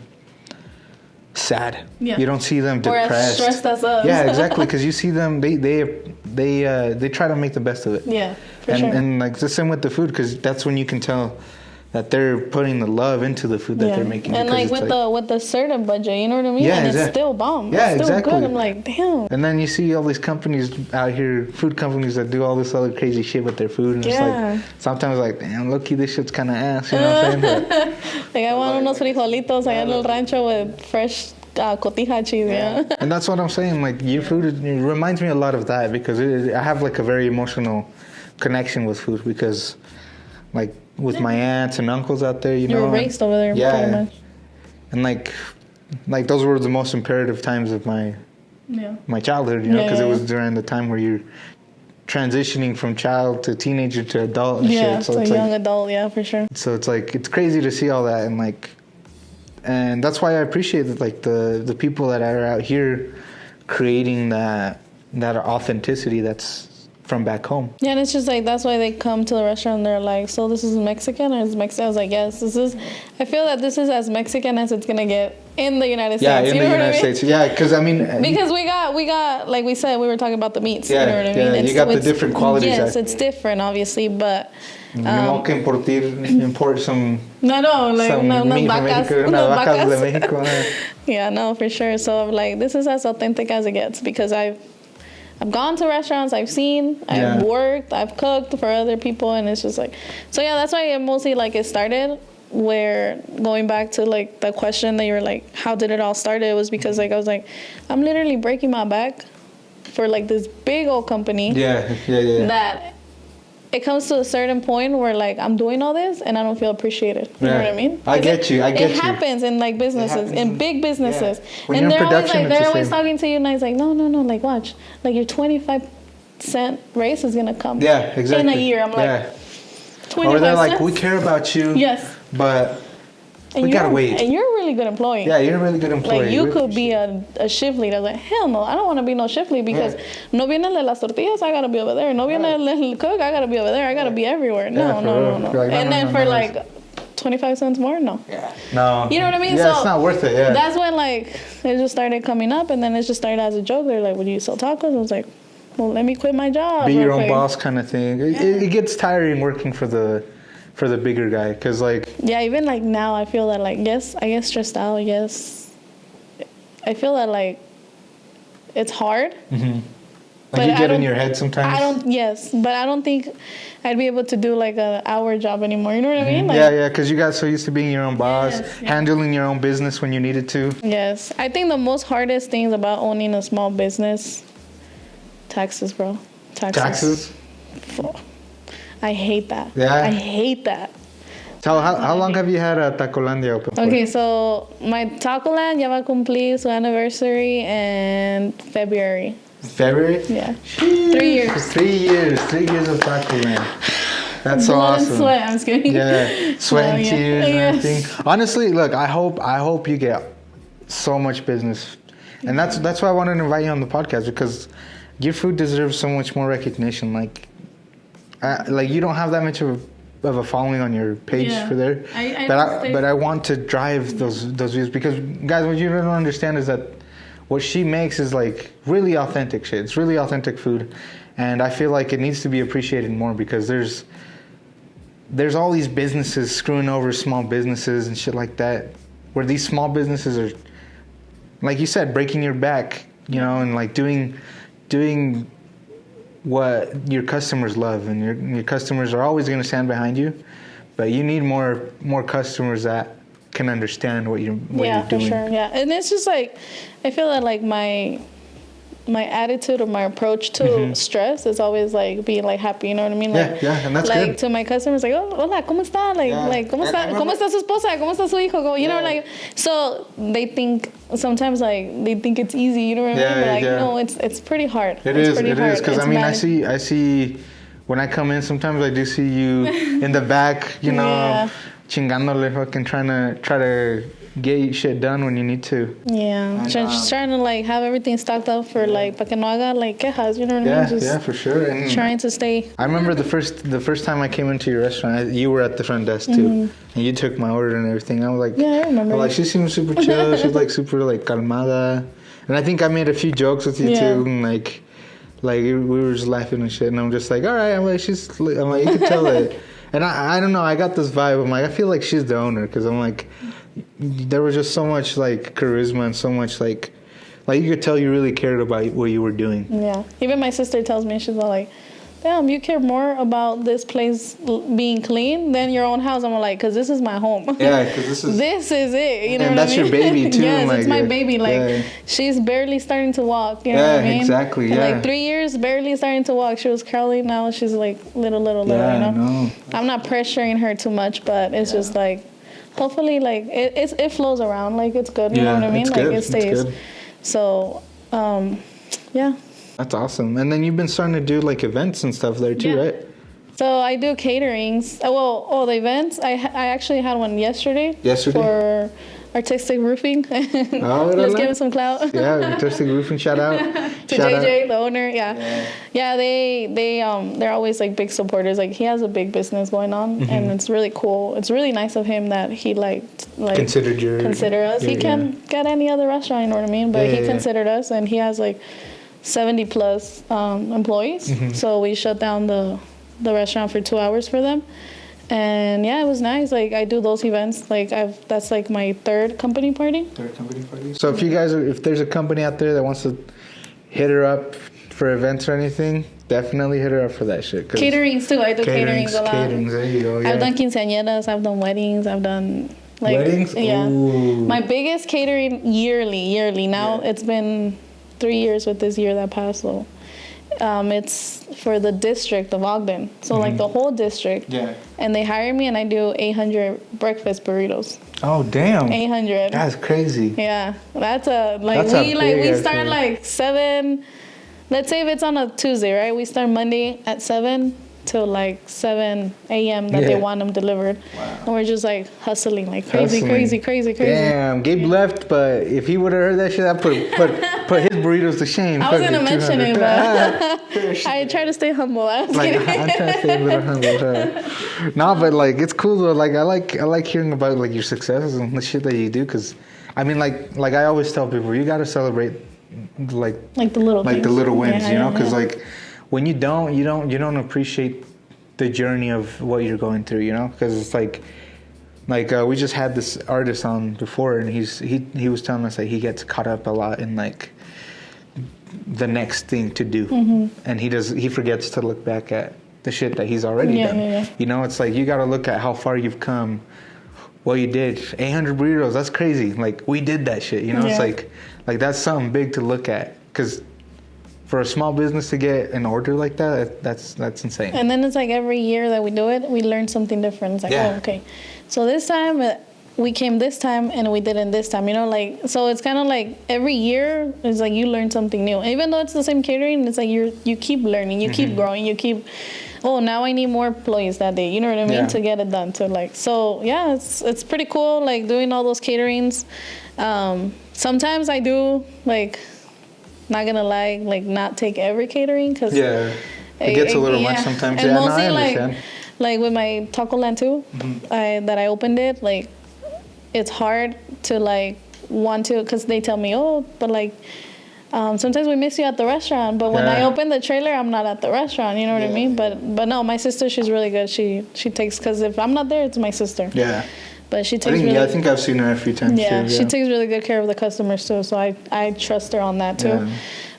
sad. Yeah. You don't see them depressed. Or as stressed as us. Yeah, exactly, because you see them they try to make the best of it. Yeah, for sure. And like the same with the food, because that's when you can tell that they're putting the love into the food that they're making. And like with the certain budget, you know what I mean? Yeah, and it's still bomb. Yeah, it's still exactly. good. I'm like, damn. And then you see all these companies out here, food companies that do all this other crazy shit with their food. And it's like, sometimes like, damn, low-key, this shit's kind of ass, you know what I'm saying? But, like, I want unos frijolitos allá en el rancho with fresh cotija cheese, And that's what I'm saying. Like, your food it reminds me a lot of that, because I have like a very emotional connection with food, because like with my aunts and uncles out there, you know. You were raised over there, pretty much. And like those were the most imperative times of my childhood, you know, because it was during the time where you're transitioning from child to teenager to adult and shit. So it's young adult, for sure. So it's like, it's crazy to see all that, and that's why I appreciate that, like the people that are out here creating that authenticity that's from back home. Yeah, and it's just like, that's why they come to the restaurant and they're like, so this is Mexican or is Mexican? I was like, yes, I feel that this is as Mexican as it's gonna get in the United States. Yeah, in the United States. Yeah, because I mean, because we got like we said, we were talking about the meats. You know what I mean? Yeah, you got the different qualities. Yes, it's different, obviously, but no que import some. No, like some meat from Mexico, vacas de Mexico. Yeah, no, for sure. So I'm like, this is as authentic as it gets, because I've gone to restaurants, I've seen, I've worked, I've cooked for other people, and it's just like, so yeah, that's why it mostly like it started. Where going back to like the question that you were like, how did it all start? It was because like I was like, I'm literally breaking my back for like this big old company. Yeah. That it comes to a certain point where like I'm doing all this and I don't feel appreciated. You know what I mean? I get you. It happens in like businesses, in big businesses. When and you're in production, they're always talking to you and it's like, no, like watch. Like your 25-cent raise is gonna come. Yeah, exactly. In a year. I'm like 25 Or they're like, cents? we care about you. Yes. But we gotta wait. And you're a really good employee. Yeah, you're a really good employee. Like you could be a shift lead. I was like, hell no, I don't want to be no shift lead, because no viene el de las tortillas, I gotta be over there. No viene el del cook, I gotta be over there. I gotta be everywhere. No. Like, and then for like 25 cents more, no. Yeah. No. You know what I mean? Yeah, so it's not worth it. Yeah. That's when like it just started coming up, and then it just started as a joke. They're like, would you sell tacos? I was like, well, let me quit my job. Be your own boss kind of thing. It gets tiring working for the bigger guy, because like, yeah, even like now I feel that like, yes, I get stressed out, yes, I feel that like it's hard. Like but you get in your head sometimes. But I don't think I'd be able to do like an hour job anymore, you know what I mean? Like, yeah, because you got so used to being your own boss, handling your own business when you needed to. Yes, I think the most hardest things about owning a small business, Taxes, bro. Taxes? I hate that. Yeah? I hate that. So how long have you had a TacoLand open for? Okay, so my TacoLand ya va a cumplir su anniversary in February. February? Yeah. Jeez. 3 years. 3 years. 3 years of TacoLand. That's so Blood awesome. and sweat. I'm just kidding. Yeah, sweat and Yeah. tears and Yes. everything. Honestly, look, I hope you get so much business, and that's why I wanted to invite you on the podcast, because your food deserves so much more recognition. Like you don't have that much of a following on your page Yeah. for there, but I want to drive those views, because guys, what you don't understand is that what she makes is like really authentic shit. It's really authentic food, and I feel like it needs to be appreciated more, because there's all these businesses screwing over small businesses and shit like that, where these small businesses are, like you said, breaking your back, you know, and like doing what your customers love, and your customers are always going to stand behind you, but you need more customers that can understand what you're doing. For sure. Yeah, and it's just like, I feel that like my attitude or my approach to stress is always like being like happy, you know what I mean? Like, and that's like good. to my customers, like, oh, hola, ¿cómo está? Like, ¿cómo está su esposa? ¿Cómo está su hijo? You know, like, so they think sometimes like they think it's easy, you know what I mean? But like, no, it's pretty hard. It is, because I mean, I see when I come in, sometimes I do see you in the back, you know, chingándole, fucking try to get shit done when you need to. Yeah, just trying to like have everything stocked up for like, para que no haga like quejas, you know what I mean? Just for sure. And trying to stay. I remember the first time I came into your restaurant, you were at the front desk too, and you took my order and everything. I was like, I remember. Like, she seems super chill. She's like super like calmada, and I think I made a few jokes with you too, and like we were just laughing and shit. And I'm just like, all right. I'm like, you can tell it. And I don't know. I got this vibe. I'm like, I feel like she's the owner, because I'm like, there was just so much like charisma and so much like you could tell you really cared about what you were doing. Yeah. Even my sister tells me, she's all like, damn, you care more about this place being clean than your own house. I'm like, because this is my home. Yeah, because this is it. You know and what that's I mean? your baby too. Yes, like, it's my baby. Like, she's barely starting to walk. You know what I mean? Exactly. And like 3 years, barely starting to walk. She was crawling. Now she's like little. You know. I'm not pressuring her too much, but it's just like, hopefully, like it flows around. Like, it's good. You know what I mean? Like, good. it stays. So, yeah. That's awesome. And then you've been starting to do like events and stuff there too, right? So I do caterings. The events. I actually had one yesterday. For artistic roofing. Let's give him some clout. Yeah, artistic roofing. Shout out to JJ, the owner. Yeah. They're always like big supporters. Like, he has a big business going on, and it's really cool. It's really nice of him that he consider us. He can't get any other restaurant. You know what I mean? But he considered us, and he has like 70 plus employees. So we shut down the restaurant for 2 hours for them. And yeah, it was nice. Like, I do those events. Like, that's like my third company party. So if there's a company out there that wants to hit her up for events or anything, definitely hit her up for that shit. Caterings too. I do caterings a lot. Caterings, there you go. Yeah. I've done quinceañeras. I've done weddings. I've done like weddings. Yeah. Ooh. My biggest catering yearly. Now it's been 3 years with this year that passed. So it's for the district of Ogden. So like the whole district. Yeah. And they hire me, and I do 800 breakfast burritos. Oh damn. 800. That's crazy. Yeah. We start like 7. Let's say if it's on a Tuesday, right? We start Monday at 7 till like 7 a.m. that they want them delivered. Wow. And we're just like hustling like crazy. Damn, Gabe left, but if he would have heard that shit, that put his burritos to shame. I was gonna mention it, but I try to stay humble. I was kidding. I'm trying to stay a little humble. No, but like, it's cool though. Like, I like hearing about like your successes and the shit that you do, because I mean, like I always tell people, you gotta celebrate like the little wins, you know, because like, when you don't appreciate the journey of what you're going through, you know, because it's like we just had this artist on before, and he was telling us that he gets caught up a lot in like the next thing to do, and he forgets to look back at the shit that he's already done. You know, it's like, you got to look at how far you've come, what you did. 800 burritos, that's crazy. Like, we did that shit, you know. It's like that's something big to look at, because for a small business to get an order like that, that's insane. And then it's like every year that we do it, we learn something different. It's like, oh, okay. So this time we came this time and we didn't this time, you know, like, so it's kind of like every year it's like you learn something new. Even though it's the same catering, it's like you keep learning, you keep growing, you keep, oh, now I need more employees that day, you know what I mean, to get it done. So like, so yeah, it's pretty cool, like doing all those caterings. Sometimes I do, like, not gonna lie, like not take every catering because it gets a little much sometimes. And mostly I understand. like with my MyTacoLand too, that I opened it, like it's hard to like want to, because they tell me, oh, but like sometimes we miss you at the restaurant, but when I open the trailer, I'm not at the restaurant, you know what I mean? But no, my sister, she's really good. She takes, because if I'm not there, it's my sister. Yeah. But she takes I think I've seen her a few times too. She takes really good care of the customers too, so I trust her on that too. Yeah.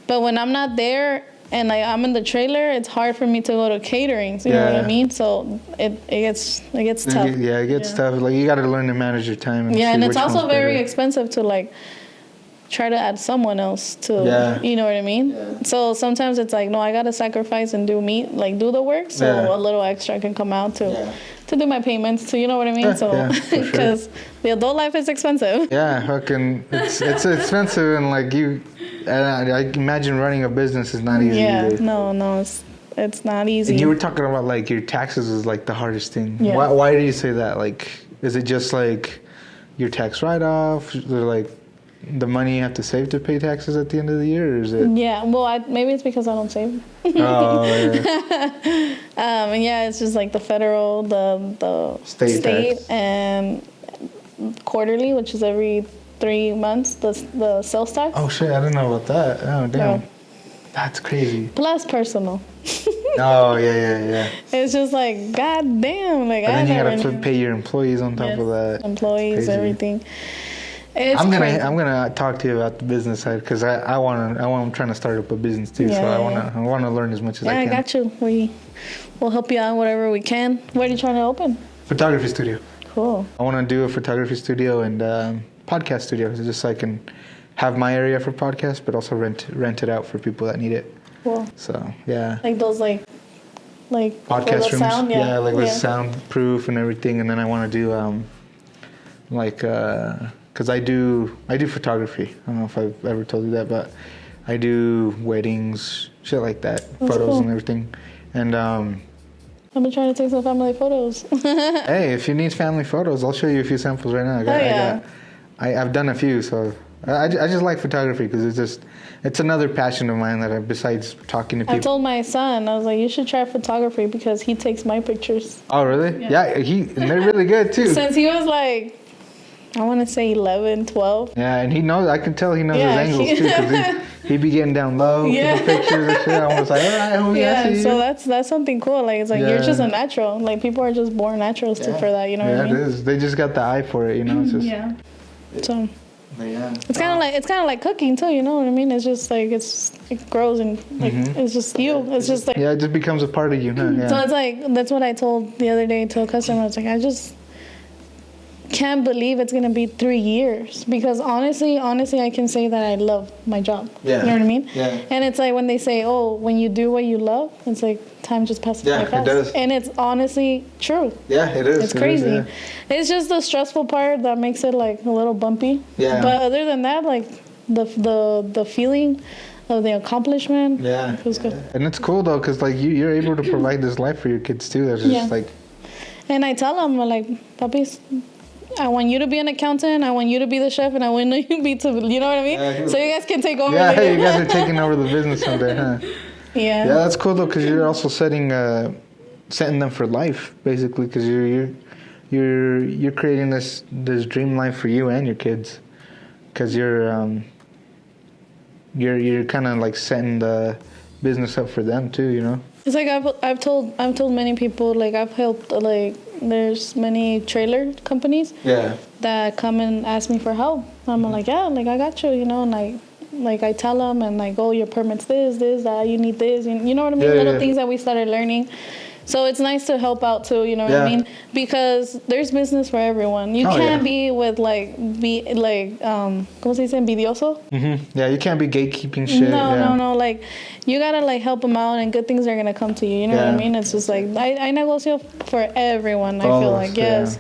But when I'm not there and I'm in the trailer, it's hard for me to go to caterings, you know what I mean? So it gets tough. Yeah, it gets tough. Like you got to learn to manage your time. And it's also very expensive to like try to add someone else to, you know what I mean? Yeah. So sometimes it's like, no, I got to sacrifice and do the work, so a little extra can come out to do my payments, to, you know what I mean? So, because the adult life is expensive. Yeah, fucking, it's expensive, and like I imagine running a business is not easy either. No, it's not easy. And you were talking about like your taxes is like the hardest thing. Yeah. Why do you say that? Like, is it just like your tax write-off? Or like the money you have to save to pay taxes at the end of the year, or is it? Yeah, well, maybe it's because I don't save. Oh, yeah. And it's just like the federal, the state and quarterly, which is every 3 months, the sales tax. Oh shit, I didn't know about that. Oh damn, that's crazy. Plus personal. Oh yeah. It's just like, god damn, like, and then you gotta pay your employees on top of that. Employees, everything. I'm gonna talk to you about the business side, because I'm trying to start up a business too. So I wanna learn as much as I can. I got you. We'll help you out whatever we can. What are you trying to open? Photography studio. Cool. I want to do a photography studio and podcast studio, just so I can have my area for podcasts, but also rent it out for people that need it. Cool. So yeah. Like those like podcast rooms. Sound, with soundproof and everything. And then I want to do because I do photography. I don't know if I've ever told you that, but I do weddings, shit like that, photos and everything. And I've been trying to take some family photos. Hey, if you need family photos, I'll show you a few samples right now. I've done a few, so I just like photography because it's another passion of mine that besides talking to people. I told my son, I was like, you should try photography because he takes my pictures. Oh, really? Yeah, and they're really good too. Since he was like, I want to say 11, 12. Yeah, and he knows. I can tell he knows his angles too, because he be getting down low with the pictures and shit. I was like, all right, homie, I see you. So that's something cool. Like, it's like you're just a natural. Like, people are just born naturals for that. You know what I mean? Yeah, it is. They just got the eye for it. You know, it's just So. It's kind of like cooking too. You know what I mean? It's just like it grows and like it's just you. It's just like it just becomes a part of you. Huh? Yeah. So it's like that's what I told the other day to a customer. I was like, I just can't believe it's gonna be 3 years, because honestly I can say that I love my job. You know what I mean? And it's like when they say, oh, when you do what you love, it's like time just passes by fast. It does. And it's honestly true. It is. It's crazy. It's just the stressful part that makes it like a little bumpy. But other than that, like the feeling of the accomplishment feels good. And it's cool though, because like you're able to provide this life for your kids too. That's just like. And I tell them, like, puppies, I want you to be an accountant, I want you to be the chef, and I want you to be you know what I mean? So you guys can take over. You guys are taking over the business someday, huh? Yeah, that's cool though, because you're also setting them for life, basically, because you're creating this dream life for you and your kids, because you're kind of like setting the business up for them too, you know. It's like I've told many people, like I've helped, like there's many trailer companies that come and ask me for help. I'm like, like I got you, you know, and like I tell them, and like, oh, your permit's this, that, you need this, you know what I mean? Little things that we started learning. So it's nice to help out too, you know what I mean? Because there's business for everyone. You can't be with ¿cómo se dice? Envidioso? Mm-hmm. Yeah, you can't be gatekeeping shit. No. Like, you gotta like help them out, and good things are gonna come to you. You know what I mean? It's just like I negocio for everyone. I feel like yes.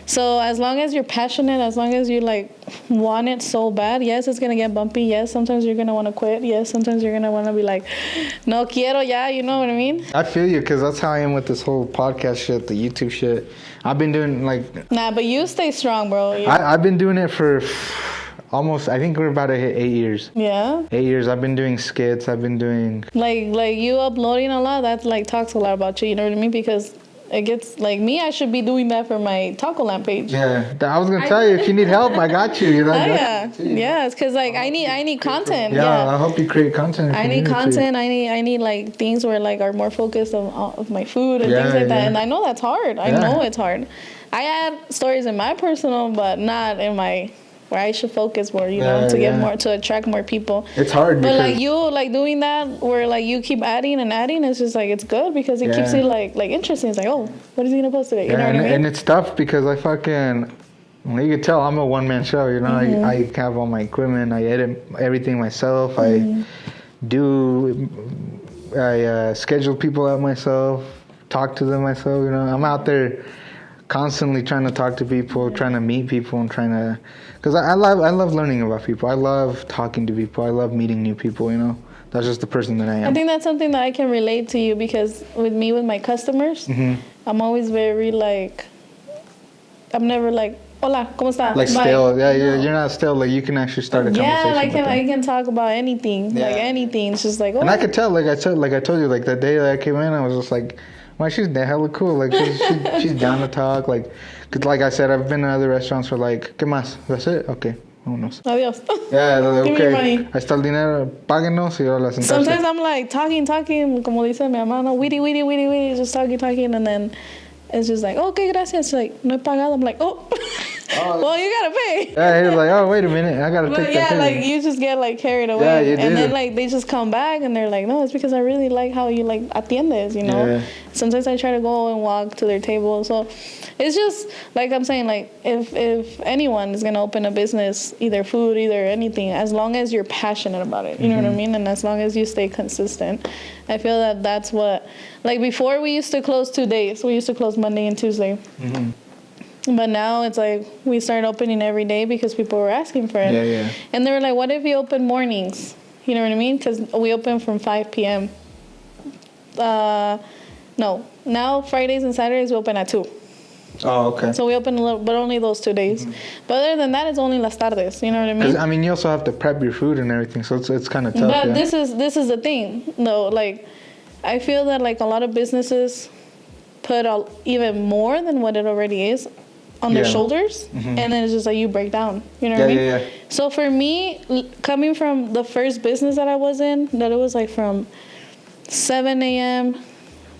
So as long as you're passionate, as long as you like want it so bad, yes, it's gonna get bumpy. Yes, sometimes you're gonna want to quit. Yes, sometimes you're gonna want to be like, no quiero ya. You know what I mean? I feel you, because that's how I am with this whole podcast shit, the YouTube shit. I've been doing like. Nah, but you stay strong, bro. I've been doing it for almost. I think we're about to hit 8 years. Yeah. 8 years. I've been doing skits. I've been doing. Like you uploading a lot. That like talks a lot about you. You know what I mean? Because it gets like me. I should be doing that for my MyTacoLand page. Yeah, I was gonna tell you, if you need help, I got you. You know. Yeah, it's because like I need content. Yeah, I'll help you create content. I need content. I need like things where like are more focused of my food and things like that. And I know that's hard. I know it's hard. I add stories in my personal, but not in my. Where I should focus more, you know, to get more, to attract more people. It's hard, but like you, like doing that, where like you keep adding and adding, it's just like it's good because it keeps it like interesting. It's like, oh, what is he gonna post today? You know what I mean? And it's tough because you can tell I'm a one-man show. You know, I have all my equipment. I edit everything myself. I schedule people out myself, talk to them myself. You know, I'm out there constantly trying to talk to people, trying to meet people, and trying to, because I love learning about people. I love talking to people. I love meeting new people. You know, that's just the person that I am. I think that's something that I can relate to you, because with my customers, I'm always very like, I'm never like, hola, ¿cómo está? Like still, you're not still. Like you can actually start a conversation. Yeah, I can talk about anything, like anything. It's just like, oh. And I could tell, like I told you, like that day that I came in, I was just like, well, she's hella cool. Like she's down to talk. Like, cause like I said, I've been to other restaurants for like, ¿qué más? That's it. Okay. Vámonos. Adiós. Yeah. Like, Give me money. Ahí está el dinero. Páguenos y ahora la sentarse. Sometimes I'm like talking, como dice mi hermano, witty, just talking, and then it's just like, okay, gracias. Like, no he pagado. I'm like, oh. Well, you gotta pay. Yeah, he's like, oh, wait a minute, I gotta take that. Yeah, like you just get like carried away. Yeah, you do. And then like they just come back and they're like, no, it's because I really like how you like atiendes, you know. Yeah. Sometimes I try to go and walk to their table. So it's just like I'm saying, like if anyone is gonna open a business, either food, either anything, as long as you're passionate about it, you know what I mean, and as long as you stay consistent, I feel that that's what. Like before, we used to close 2 days. We used to close Monday and Tuesday. But now it's like we started opening every day because people were asking for it. Yeah. And they were like, what if you open mornings? You know what I mean? Because we open from 5 p.m. No. Now Fridays and Saturdays we open at 2. Oh, okay. So we open a little, but only those 2 days. But other than that, it's only las tardes. You know what I mean? Because I mean, you also have to prep your food and everything, so it's kind of tough. But this is the thing, though. Like, I feel that like a lot of businesses put even more than what it already is on their shoulders, and then it's just like you break down. You know what I mean? Yeah. So for me, coming from the first business that I was in, that it was like from 7 a.m.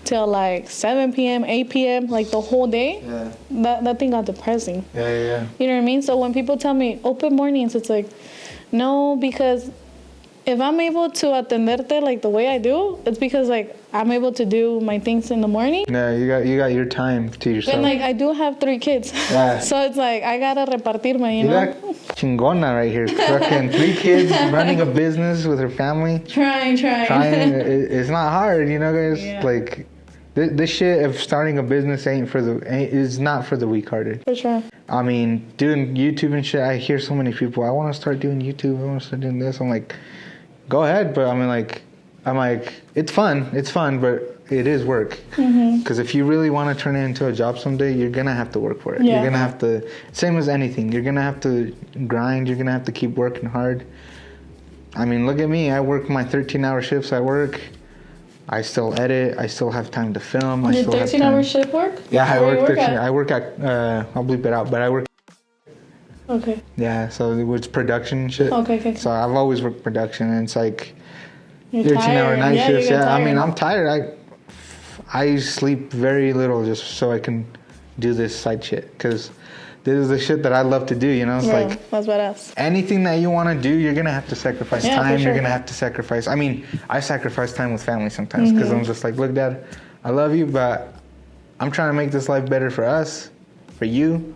till like 7 p.m., 8 p.m., like the whole day, that thing got depressing. Yeah. You know what I mean? So when people tell me open mornings, it's like, no, because if I'm able to atenderte like the way I do, it's because like I'm able to do my things in the morning. Yeah, you got your time to yourself. And like I do have 3 kids. Yeah. So it's like I gotta repartirme, you know? Got chingona right here. Fucking 3 kids, running a business with her family. Trying. It's not hard, you know, guys. Yeah. Like this shit of starting a business is not for the weak-hearted. For sure. I mean, doing YouTube and shit, I hear so many people, I want to start doing YouTube, I want to start doing this. I'm like, go ahead, but I'm like, it's fun, but it is work. Because if you really want to turn it into a job someday, you're gonna have to work for it. You're gonna have to, same as anything, you're gonna have to grind. You're gonna have to keep working hard. I mean, look at me. I work my 13-hour shifts at work. I still edit. I still have time to film. You 13-hour shift work? Yeah, I work 13. I work at. I'll bleep it out, but I work. Okay. Yeah, so it was production and shit. Okay. So I've always worked production, and it's like 13-hour night shifts. Yeah, I mean, I'm tired. I sleep very little just so I can do this side shit, because this is the shit that I love to do, you know? It's like that's badass. Anything that you want to do, you're going to have to sacrifice time. Sure. You're going to have to sacrifice. I mean, I sacrifice time with family sometimes because I'm just like, look, Dad, I love you, but I'm trying to make this life better for us, for you,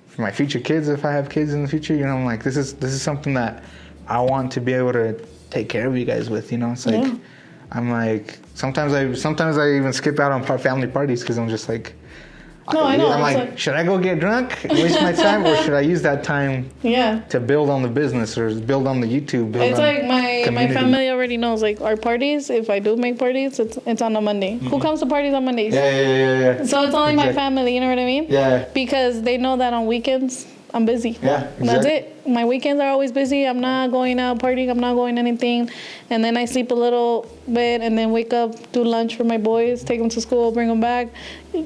for my future kids if I have kids in the future. You know, I'm like, this is something that I want to be able to take care of you guys with. You know, it's like, yeah. I'm like, sometimes I even skip out on family parties because I'm just like, no, I know. I'm like, should I go get drunk, waste my time, or should I use that time to build on the business or build on the YouTube? It's like my family already knows, like, our parties, if I do make parties, it's on a Monday. Mm-hmm. Who comes to parties on Mondays? Yeah. So it's only my family, you know what I mean? Yeah. Because they know that on weekends, I'm busy. Yeah, exactly. That's it. My weekends are always busy. I'm not going out partying. I'm not going anything. And then I sleep a little bit and then wake up, do lunch for my boys, take them to school, bring them back,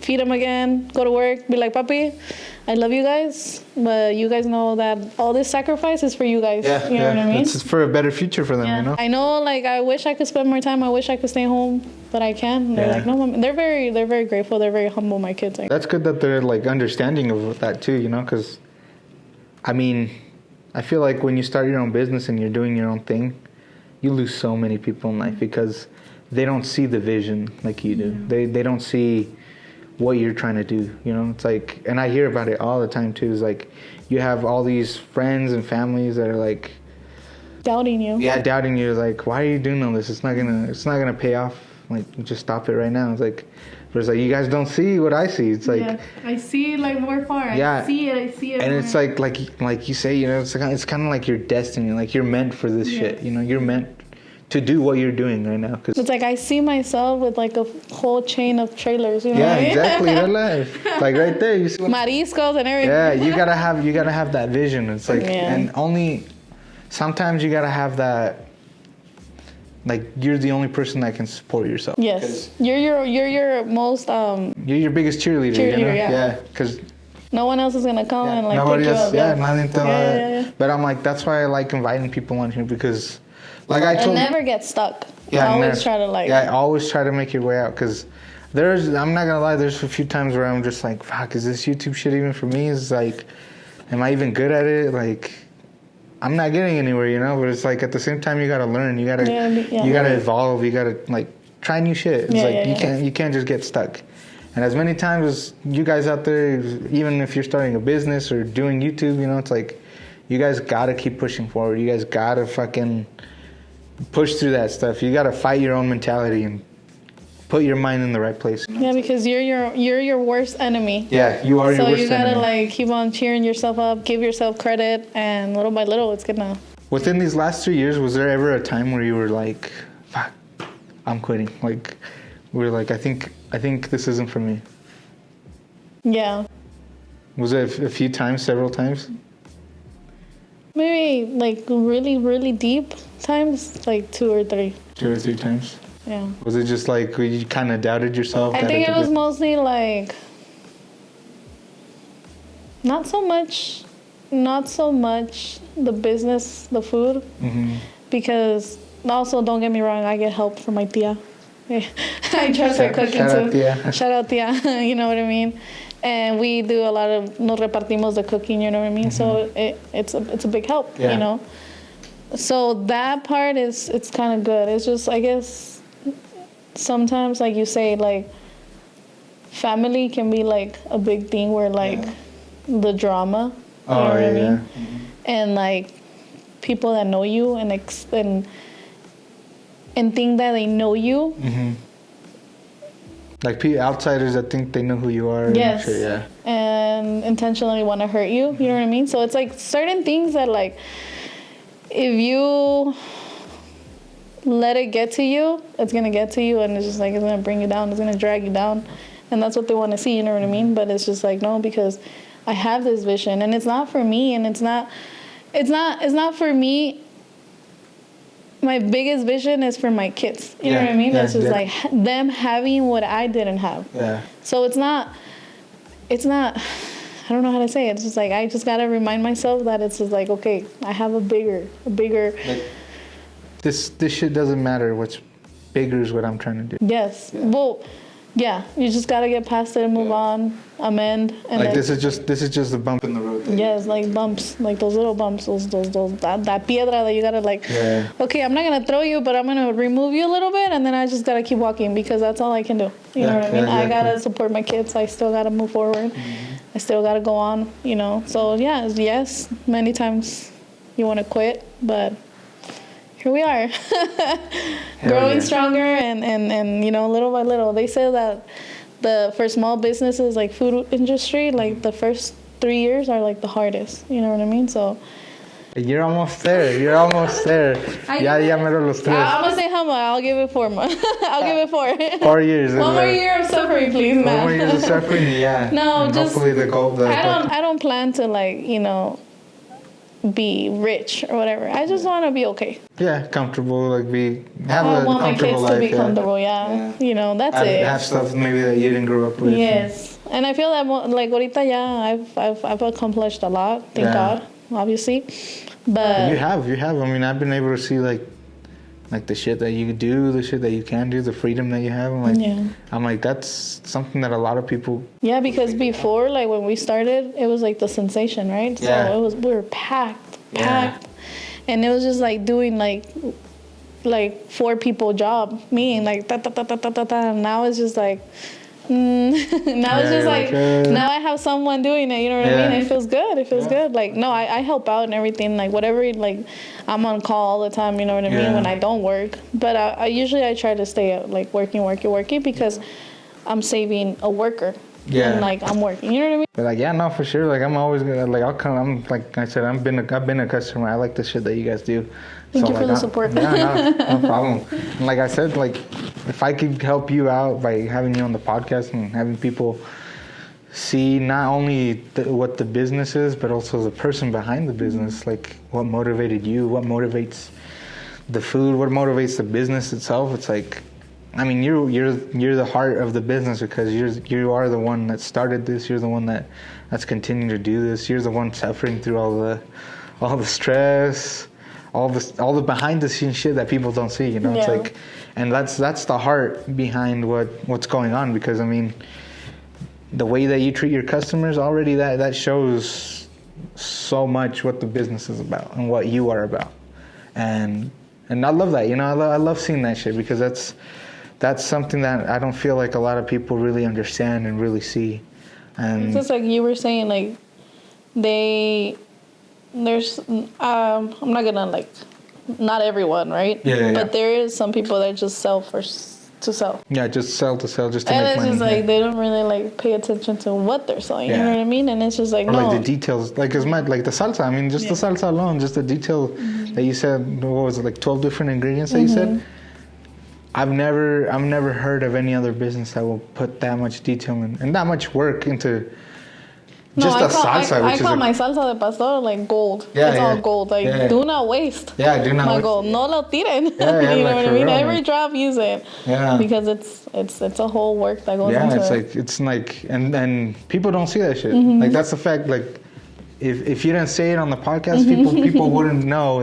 feed them again, go to work, be like, Papi, I love you guys, but you guys know that all this sacrifice is for you guys. Yeah, you know what I mean? It's for a better future for them, you know? I know, like, I wish I could spend more time. I wish I could stay home, but I can't. They're like, no, Mom. They're very grateful. They're very humble, my kids. That's good that they're, like, understanding of that, too, you know? Because, I mean, I feel like when you start your own business and you're doing your own thing, you lose so many people in life because they don't see the vision like you do. Yeah. They don't see what you're trying to do, you know? It's like, and I hear about it all the time too, is like, you have all these friends and families that are like doubting you. Yeah, doubting you. Like, why are you doing all this? It's not gonna pay off. Like, just stop it right now. It's like, but it's like, you guys don't see what I see. It's like, I see, like, more far. Yeah, I see it. And it's like you say, you know, it's kind of like your destiny. Like, you're meant for this shit. You know, you're meant to do what you're doing right now. Cause it's like, I see myself with, like, a whole chain of trailers. You know yeah, what I mean? Exactly. Real life. Like, right there, you see mariscos and everything. Yeah, you gotta have that vision. It's like, and only sometimes you gotta have that. Like, you're the only person that can support yourself. Yes, you're your most you're your biggest cheerleader. You know? Yeah, because no one else is gonna come and like nobody pick else. you up. Nothing to that. But I'm like, that's why I like inviting people on here because, like, I never get stuck. Yeah, I always try to like. Yeah, I always try to make your way out because I'm not gonna lie, there's a few times where I'm just like, fuck, is this YouTube shit even for me? It's like, am I even good at it? Like, I'm not getting anywhere, you know, but it's like at the same time you gotta learn, you gotta evolve, you gotta like try new shit. It's like you can't just get stuck. And as many times as you guys out there, even if you're starting a business or doing YouTube, you know, it's like you guys gotta keep pushing forward. You guys gotta fucking push through that stuff. You gotta fight your own mentality and put your mind in the right place. Yeah, because you're your worst enemy. Yeah, you are your worst enemy. So you gotta like keep on cheering yourself up, give yourself credit, and little by little, it's gonna. Within these last 3 years, was there ever a time where you were like, "Fuck, I'm quitting"? Like, we're like, I think this isn't for me. Yeah. Was it a few times, several times? Maybe like really, really deep times, like 2 or 3. 2 or 3 times. Yeah. Was it just like you kind of doubted yourself? I think it was mostly like not so much the business, the food, because also, don't get me wrong, I get help from my tia. I trust her cooking too. Shout out tia. You know what I mean? And we do a lot of nos repartimos the cooking. You know what I mean? So it's a big help. You know. So that part it's kind of good. It's just, I guess, sometimes, like you say, like, family can be like a big thing where like the drama, you know what I mean? And like people that know you and think that they know you. Like outsiders that think they know who you are. Yes. And shit, and intentionally want to hurt you. You know what I mean? So it's like certain things that, like, if you let it get to you, it's gonna get to you, and it's just like, it's gonna bring you down, it's gonna drag you down, and that's what they want to see, you know what I mean? But it's just like, no, because I have this vision, and it's not for me, and it's not for me. My biggest vision is for my kids, you know what I mean? It's just like them having what I didn't have. So it's not, I don't know how to say it. It's just like, I just gotta remind myself that it's just like, okay, I have a bigger. Like, this shit doesn't matter. What's bigger is what I'm trying to do. Yes. Well, Yeah, you just gotta get past it and move on, amend, and Like then, this is just a bump in the road. yes, like bumps, like those little bumps, those that piedra that you gotta like. Yeah. Okay, I'm not gonna throw you, but I'm gonna remove you a little bit, and then I just gotta keep walking because that's all I can do. You know what I mean? Yeah, I gotta exactly. support my kids. I still gotta move forward. I still gotta go on. You know. So yeah, yes, many times you want to quit, but here we are, growing stronger and you know, little by little. They say that for small businesses like food industry, like the first 3 years are like the hardest. You know what I mean? So You're almost there. You're almost there. Ya mero los tres. I'm gonna say how much. I'll give it 4 months. I'll give it 4. 4 years. One more year of suffering, please, One man. more years of suffering. Yeah. No, and just hopefully the goal. I don't plan to like, you know, be rich or whatever. I just want to be okay. Yeah, comfortable. Like have I a want my comfortable kids life. to be yeah. comfortable. Yeah. You know, that's it. Have stuff maybe that you didn't grow up with. Yes, and I feel that like ahorita, yeah, I've accomplished a lot. Thank God, obviously. But You have. I mean, I've been able to see like the shit that you do, the shit that you can do, the freedom that you have. I'm like, that's something that a lot of people. yeah, because before, like when we started, it was like the sensation, right? Yeah. So we were packed, and it was just like doing like 4 people job, me, like ta ta ta ta ta ta ta. And now it's just like. Now it's just like now I have someone doing it, you know what I mean? It feels good. It feels good. Like no, I help out and everything, like whatever, like I'm on call all the time, you know what I mean, when I don't work. But I usually try to stay like working because I'm saving a worker. Yeah. And like I'm working, you know what I mean? But like, yeah, no, for sure. Like, I'm always gonna like, I'll come. I'm like I said, I've been a customer. I like the shit that you guys do. Thank you for the support. Yeah, no problem. And like I said, like if I could help you out by having you on the podcast and having people see not only what the business is, but also the person behind the business, like what motivated you, what motivates the food, what motivates the business itself. It's like, I mean, you're the heart of the business because you are the one that started this. You're the one that's continuing to do this. You're the one suffering through all the stress, all the behind the scenes shit that people don't see. You know, it's like, and that's the heart behind what's going on. Because I mean, the way that you treat your customers already that shows so much what the business is about and what you are about. And I love that. You know, I love seeing that shit because that's something that I don't feel like a lot of people really understand and really see. And it's just like you were saying, like there's I'm not gonna like, not everyone, right? Yeah. But there is some people that just sell to sell. Yeah, just sell to sell, just to And make it's money. just like they don't really like pay attention to what they're selling. You know what I mean? And it's just like or no. like the details, like like the salsa. I mean, just the salsa alone, just the detail that you said. What was it, like 12 different ingredients that you said? I've never heard of any other business that will put that much detail and that much work into just the salsa. I call my salsa de pastor like gold. Yeah, it's all gold. Like do not waste. Yeah, do not my waste. gold. No lo tiren. Yeah, you know like what I for mean? real, Every drop, use it. Yeah. Because it's a whole work that goes into it. It's like and people don't see that shit. Like that's the fact. Like if you didn't say it on the podcast, people wouldn't know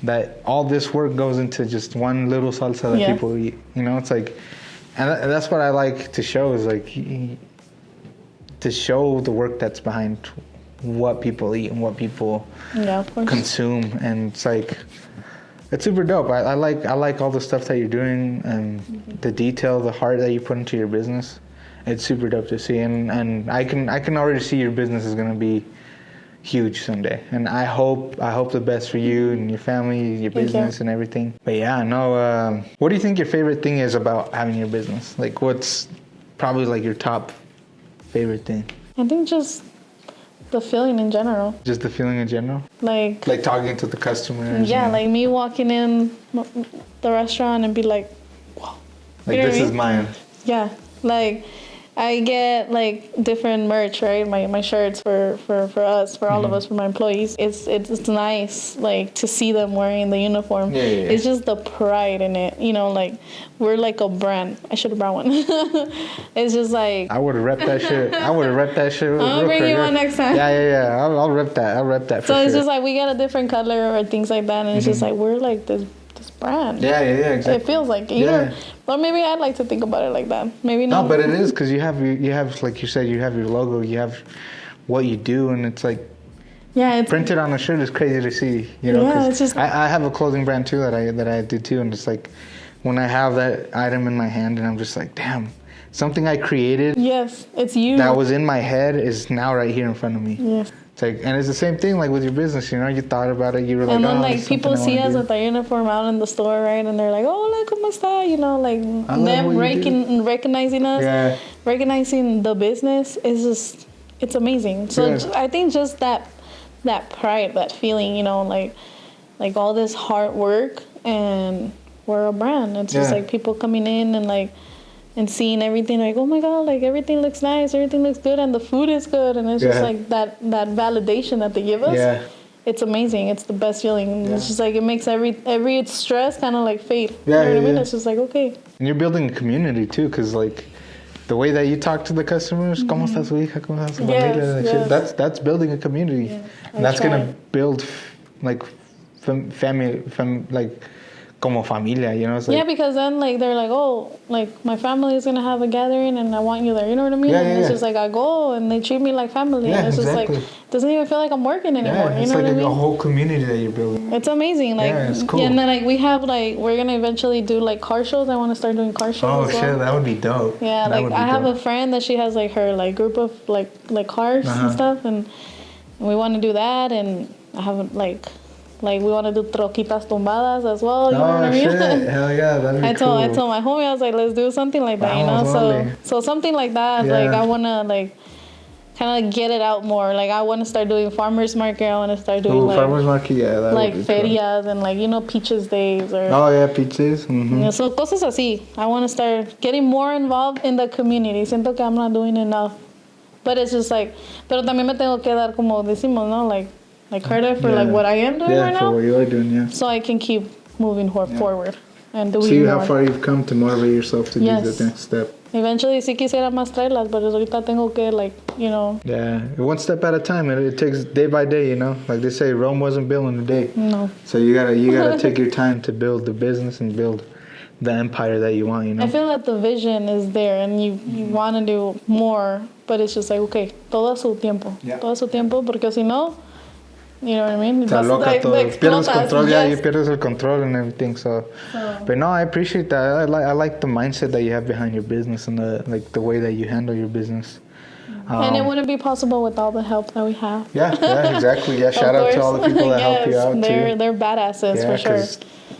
that all this work goes into just one little salsa that people eat. You know, it's like, and that's what I like to show is like to show the work that's behind what people eat and what people consume, and it's like it's super dope. I like all the stuff that you're doing and the detail, the heart that you put into your business. It's super dope to see, and I can already see your business is gonna be huge someday, and I hope the best for you and your family, your business, and everything. But yeah, no. What do you think your favorite thing is about having your business? Like, what's probably like your top favorite thing? I think just the feeling in general. Just the feeling in general. Like talking to the customers. Yeah, like me walking in the restaurant and be like, "Whoa!" Like this is mine. Yeah, like. I get like different merch, right? My shirts for us, for all of us, for my employees. It's nice like to see them wearing the uniform. Yeah. It's just the pride in it, you know. Like we're like a brand. I should have brought one. It's just like I would have repped that shit. I'll bring you one next time. Yeah. I'll rep that. I'll rep that. So it's just like we got a different color or things like that, and it's just like we're like this this brand. Yeah, exactly. It feels like Well, maybe I'd like to think about it like that. Maybe not. No, but it is because you have like you said, you have your logo, you have what you do, and it's like it's printed on a shirt is crazy to see. You know, yeah, it's just. I have a clothing brand too that I do too, and it's like when I have that item in my hand, and I'm just like, damn, something I created. Yes, it's you. That was in my head is now right here in front of me. Yes. It's like, and it's the same thing like with your business. You know, you thought about it. You were like, and then oh, like people see us with our uniform out in the store, right? And they're like, "Oh, ¿cómo está?" You know, like them recognizing us, recognizing the business is just, it's amazing. So I think just that pride, that feeling, you know, like all this hard work, and we're a brand. It's just like people coming in and seeing everything, like, oh my God, like everything looks nice, everything looks good, and the food is good, and it's just like that validation that they give us. Yeah. It's amazing. It's the best feeling. Yeah. It's just like it makes every stress kind of like fade. You know what I mean? It's just like, okay. And you're building a community too, because like the way that you talk to the customers, ¿Cómo está su hija? ¿Cómo está su familia? That's building a community. Yeah. And that's gonna build like family, like como familia, you know? It's like, because then like they're like, oh, like my family is gonna have a gathering and I want you there. You know what I mean? It's just like I go and they treat me like family. And it's just like, it doesn't even feel like I'm working anymore. You know what I mean? It's like a whole community that you're building. It's amazing. Like, it's cool. And then like we have like, we're gonna eventually do like car shows. I want to start doing car shows. Oh shit, that would be dope. Yeah, like I have a friend that she has like her like group of like cars and stuff, and we want to do that. And I have like we want to do troquitas tumbadas as well. You know what I mean? Shit. Hell yeah, that'd be cool. I told my homie, I was like, let's do something like that, you know? So something like that, like I want to like kind of get it out more. Like I want to start doing farmers market. I want to start doing like farmers market, that like ferias and like, you know, peaches days or peach days. Mm-hmm. You know, so cosas así. I want to start getting more involved in the community. Siento que I'm not doing enough, but it's just like, pero también me tengo que dar como decimos, no, like credit for like what I am doing right now. For what you are doing, So I can keep moving forward and doing see more. How far you've come to motivate yourself to do the next step. Eventually, sí quisiera más traerlas, but ahorita tengo que like, you know. Yeah, one step at a time, and it takes day by day, you know. Like they say, Rome wasn't built in a day. No. So you gotta take your time to build the business and build the empire that you want, you know. I feel like the vision is there, and you want to do more, but it's just like, okay, todo a su tiempo. Todo a su tiempo, porque si no, you know what I mean? Está loca todo. Pierdes control, you pierdes el control and everything. So, but no, I appreciate that. I like the mindset that you have behind your business and the way that you handle your business. And it wouldn't be possible without the help that we have. Yeah, exactly. Yeah, shout out to all the people that help you out too. They're badasses for sure.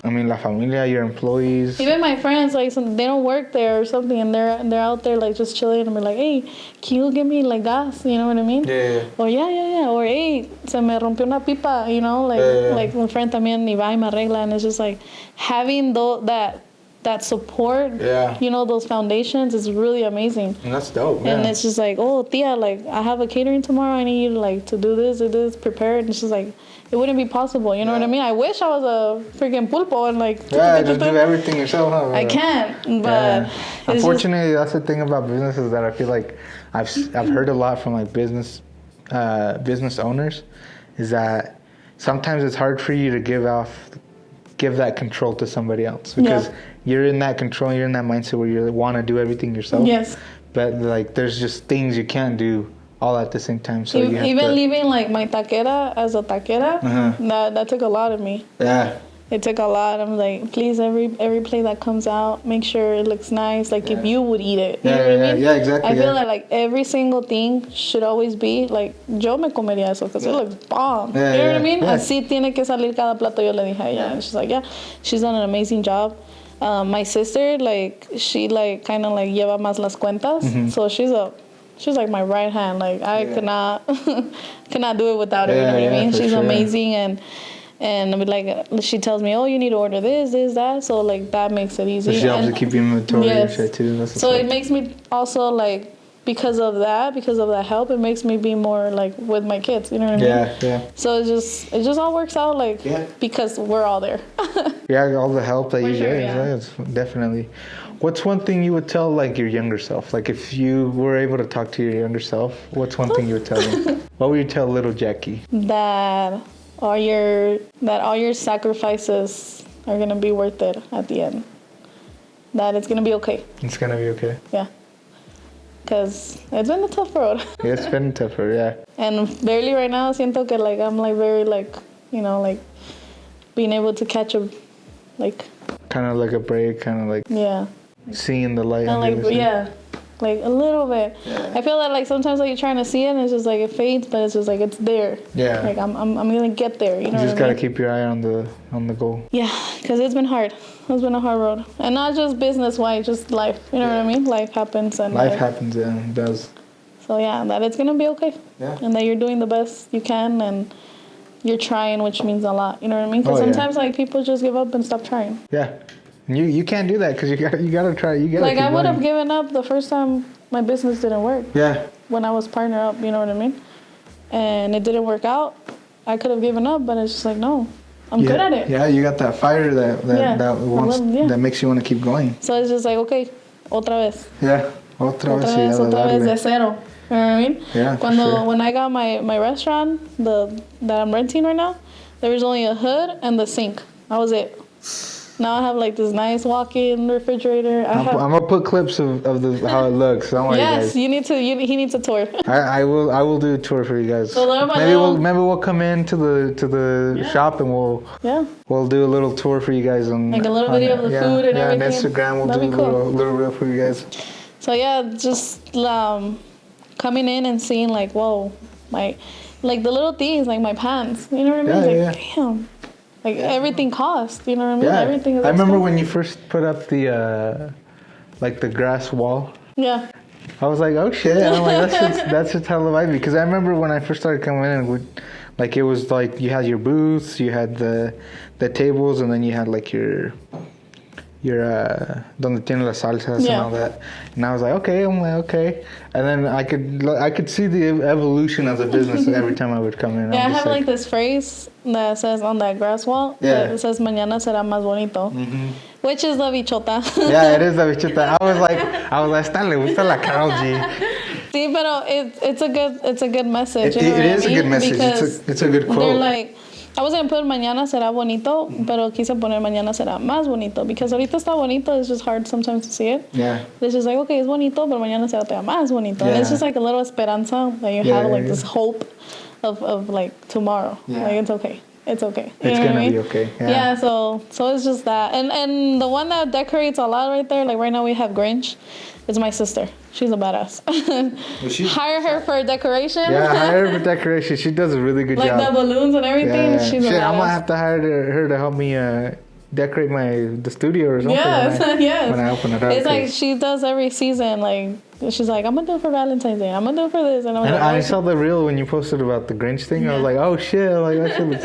I mean, la familia, your employees. Even my friends, like, they don't work there or something, and they're out there, like, just chilling, and we're like, hey, can you give me, like, gas? You know what I mean? Yeah. Or, or, hey, se me rompió una pipa, you know? Like my friend también, y va y me arregla, and it's just, like, having that support, you know, those foundations is really amazing. And that's dope, And it's just like, oh, tia, like, I have a catering tomorrow, I need you to, like, to do this, prepare it, and it's just like, it wouldn't be possible, you know what I mean? I wish I was a freaking pulpo and like... just do everything yourself, huh? I can't, but... Unfortunately, that's the thing about businesses that I feel like I've heard a lot from like business owners, is that sometimes it's hard for you to give that control to somebody else, because you're in that control, you're in that mindset where you want to do everything yourself. Yes. But like there's just things you can't do all at the same time. So even leaving like my taquera as a taquera, that took a lot of me. Yeah. It took a lot. I'm like, please, every plate that comes out, make sure it looks nice. Like if you would eat it. You know what I mean? Yeah, exactly. I feel like every single thing should always be like, yo me comería eso because it looks bomb. You know what I mean? Así tiene que salir cada plato. Yo le dije a ella. And she's like, she's done an amazing job. My sister, like, she like kind of like lleva más las cuentas. So she's like my right hand. Like I could not do it without her. You know what I mean? She's amazing, and I mean, like she tells me, oh, you need to order this, that. So like that makes it easy. So she helps to keep your inventory and shit too. That's so it makes me also like because of that help, it makes me be more like with my kids. You know what I mean? Yeah. So it just all works out like because we're all there. All the help that you get. It's definitely. What's one thing you would tell like your younger self? Like if you were able to talk to your younger self, what's one thing you would tell them? What would you tell little Jackie? That all your sacrifices are gonna be worth it at the end. That it's gonna be okay. It's gonna be okay. Yeah. Because it's been a tough road. It's been tougher, yeah. And barely right now, siento que like I'm like very like, you know, like being able to catch a, like. Kind of like a break, kind of like. Yeah. Seeing the light. And like, yeah. Like a little bit. Yeah. I feel that like sometimes like you're trying to see it and it's just like it fades, but it's just like it's there. Yeah. Like I'm gonna get there. You know. You just gotta keep your eye on the goal. Yeah, because it's been hard. It's been a hard road, and not just business wise, just life. You know what I mean? Life happens and life happens. Yeah, it does. So yeah, that it's gonna be okay. Yeah. And that you're doing the best you can and you're trying, which means a lot. You know what I mean? Because sometimes like people just give up and stop trying. Yeah. You can't do that because you gotta try. You gotta. Like I would have given up the first time my business didn't work. Yeah. When I was partner up, you know what I mean? And it didn't work out. I could have given up, but it's just like no, I'm good at it. Yeah, you got that fire that makes you want to keep going. So it's just like okay, otra vez. Yeah, otra vez de cero. You know what I mean? Yeah. When I got my restaurant, that I'm renting right now, there was only a hood and the sink. That was it. Now I have like this nice walk-in refrigerator. I'm gonna put clips of how it looks. Don't worry, guys. He needs a tour. I will do a tour for you guys. So maybe we'll come into the shop and we'll do a little tour for you guys on like a little video of the food and everything. Yeah, on Instagram we'll do a little reel for you guys. So yeah, just coming in and seeing like whoa, like the little things like my pants. You know what I mean? Like damn. Like everything costs, you know what I mean? Yeah. Everything is I remember expensive. when you first put up the like the grass wall. Yeah. I was like, oh shit! And I'm like, that's just hella vibey. Because I remember when I first started coming in, like it was like you had your booths, you had the tables, and then you had like your donde tiene las salsas and all that. And I was like, okay. And then I could see the evolution of the business every time I would come in. Yeah, I have like this phrase that says on that grass wall. Yeah. It says mañana será más bonito. Mm-hmm. Which is la bichota. Yeah, it is la bichota. I was like, esta le gusta la Karol G. Sí, pero it's a good message. It is a good message. It's a good quote. They're like, I was going to put mañana será bonito, pero quise poner mañana será más bonito because ahorita está bonito, it's just hard sometimes to see it. Yeah. It's just like, okay, es bonito, pero mañana será más bonito. Yeah. And it's just like a little esperanza that you have, like this hope of like tomorrow. Yeah. Like it's okay. It's okay. It's going to be okay. Yeah, so it's just that. And the one that decorates a lot right there, like right now we have Grinch. It's my sister. She's a badass. Hire her for decoration. Yeah, hire her for decoration. She does a really good job. Like the balloons and everything. Yeah. She's a badass. I'm going to have to hire her to help me decorate the studio or something. Yes. When I open it up. It's like she does every season. Like she's like, I'm gonna do it for Valentine's Day. I'm gonna do it for this. And I saw the reel when you posted about the Grinch thing. Yeah. I was like, oh shit! Like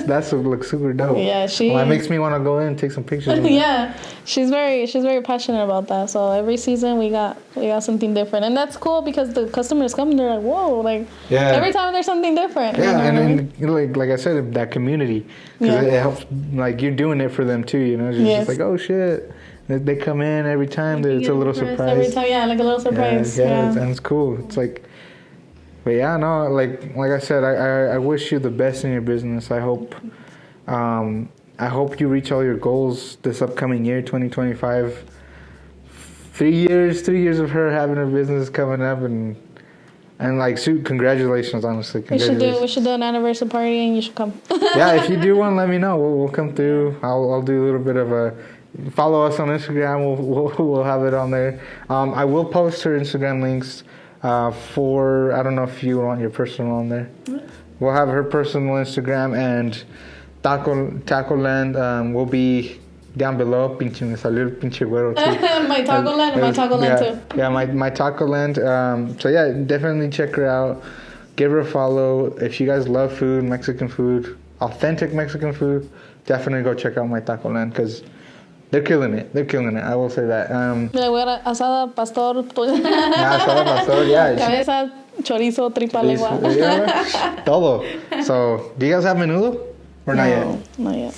that looks super dope. Yeah, it makes me want to go in and take some pictures. Yeah, she's very passionate about that. So every season we got something different, and that's cool because the customers come and they're like, whoa, like every time there's something different. Yeah, and like I said, that community because it helps. Like you're doing it for them too. You know, it's just like, oh shit. They come in every time. It's a little surprise. Every time, like a little surprise. Yeah. And it's cool. It's like, but yeah, no, like I said, I wish you the best in your business. I hope you reach all your goals this upcoming year, 2025. 3 years of her having her business coming up and like, congratulations, honestly. Congratulations. We should do an anniversary party and you should come. Yeah, if you do one, let me know. We'll come through. I'll do a little bit of a. Follow us on Instagram. We'll have it on there. I will post her Instagram links for. I don't know if you want your personal on there. We'll have her personal Instagram and MyTacoLand will be down below. Pinche me salió el pinche güero too. MyTacoLand too. Yeah, MyTacoLand. So yeah, definitely check her out. Give her a follow. If you guys love food, Mexican food, authentic Mexican food, definitely go check out MyTacoLand because. They're killing it. I will say that. Asada, pastor. Asada, pastor, yeah. Cabeza, chorizo, tripa, lengua. Yeah, todo. So, do you guys have menudo? Or not yet? Not yet.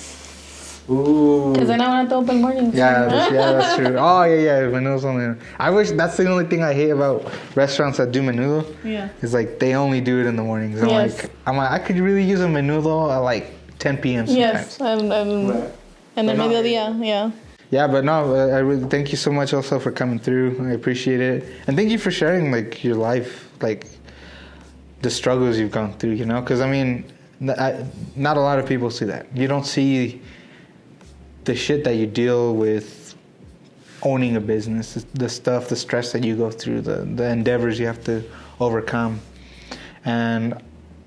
Ooh. Because then I want to open mornings. Yeah, that's true. Oh, yeah. Menudo's on there. I wish that's the only thing I hate about restaurants that do menudo. Yeah. Is like they only do it in the mornings. I'm like, I could really use a menudo at like 10 p.m. sometimes. Yes, And then mediodía, yeah. Yeah, but no, I really thank you so much also for coming through. I appreciate it. And thank you for sharing, like, your life, like, the struggles you've gone through, you know? Because, I mean, not a lot of people see that. You don't see the shit that you deal with owning a business, the stuff, the stress that you go through, the endeavors you have to overcome. And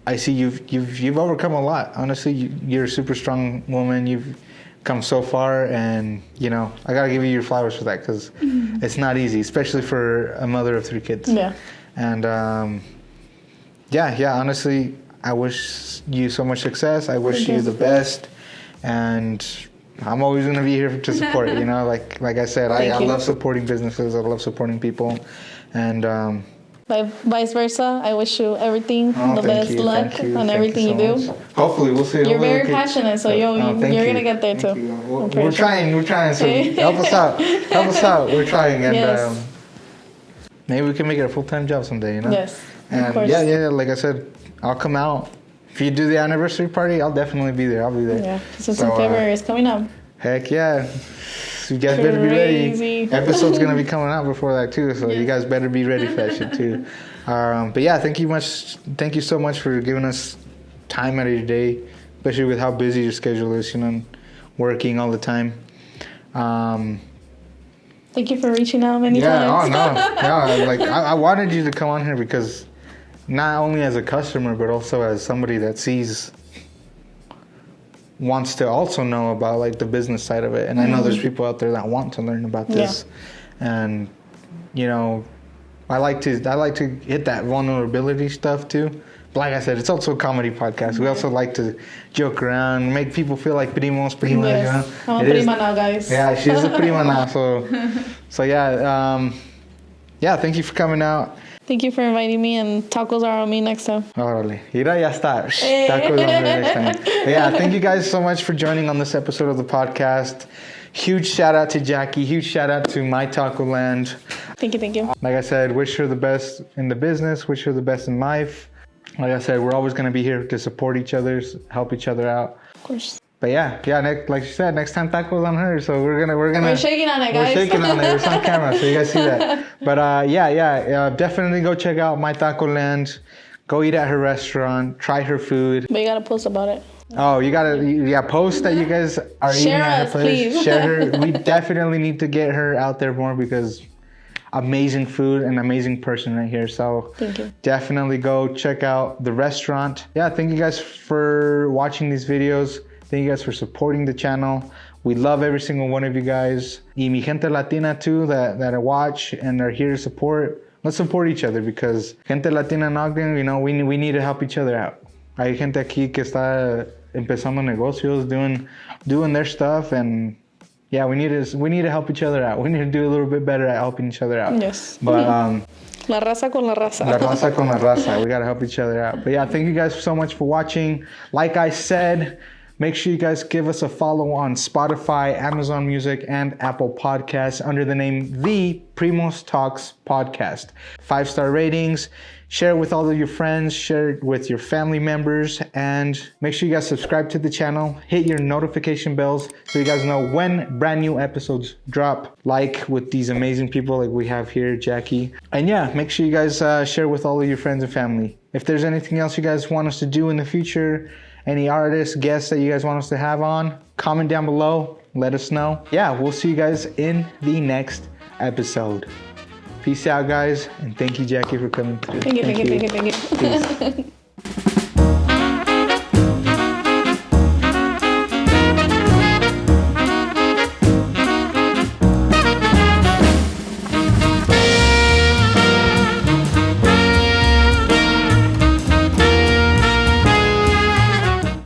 I see you've overcome a lot. Honestly, you're a super strong woman. You've come so far, and you know, I gotta give you your flowers for that, because it's not easy, especially for a mother of 3 kids. Yeah. And yeah. Honestly, I wish you so much success. I wish you the best, and I'm always gonna be here to support. You know, like I said, I love supporting businesses. I love supporting people, and. Vice versa, I wish you everything, the best luck on everything you do. Much. Hopefully, we'll see. You're very passionate, so you're gonna get there too. We're trying. So help us out. We're trying, and maybe we can make it a full-time job someday. You know. Yes. And of course. yeah. Like I said, I'll come out. If you do the anniversary party, I'll definitely be there. I'll be there. Yeah, because it's in February. It's coming up. Heck yeah. You guys better be ready. Episode's gonna be coming out before that too, so you guys better be ready for that shit too. But yeah, thank you so much for giving us time out of your day, especially with how busy your schedule is, you know, working all the time. Thank you for reaching out many times. Yeah, like I wanted you to come on here because not only as a customer, but also as somebody that wants to also know about like the business side of it. And I know there's people out there that want to learn about this. And you know, I like to hit that vulnerability stuff too. But like I said, it's also a comedy podcast. We also like to joke around, make people feel like primos. Yes. You know? I'm a prima now, guys. Yeah, she's a prima now. So yeah, thank you for coming out. Thank you for inviting me, and tacos are on me next time. Órale. Mira, ya está. Tacos on me next time. But yeah, thank you guys so much for joining on this episode of the podcast. Huge shout out to Jackie. Huge shout out to MyTacoLand. Thank you. Like I said, wish her the best in the business. Wish her the best in life. Like I said, we're always going to be here to support each other, help each other out. Of course. But like she said, next time tacos on her. So we're shaking on it, guys. We're shaking on it. It's on camera, so you guys see that. But definitely go check out MyTacoLand. Go eat at her restaurant. Try her food. But you gotta post about it. Oh, you gotta post that you guys are eating at her place. Please. Share her. We definitely need to get her out there more, because amazing food and amazing person right here. So thank you. Definitely go check out the restaurant. Yeah, thank you guys for watching these videos. Thank you guys for supporting the channel. We love every single one of you guys. Y mi gente latina too that watch and are here to support. Let's support each other, because gente latina in Ogden, you know, we need to help each other out. Hay gente aquí que está empezando negocios, doing their stuff, and yeah, we need to help each other out. We need to do a little bit better at helping each other out. Yes. But la raza con la raza. La raza con la raza. We gotta help each other out. But yeah, thank you guys so much for watching. Like I said, make sure you guys give us a follow on Spotify, Amazon Music, and Apple Podcasts under the name The PrimoTalks Podcast. 5-star ratings. Share it with all of your friends. Share it with your family members. And make sure you guys subscribe to the channel. Hit your notification bells so you guys know when brand new episodes drop. Like with these amazing people like we have here, Jackie. And yeah, make sure you guys share with all of your friends and family. If there's anything else you guys want us to do in the future, any artists, guests that you guys want us to have on, comment down below. Let us know. Yeah, we'll see you guys in the next episode. Peace out, guys, and thank you, Jackie, for coming through. Thank you. Peace.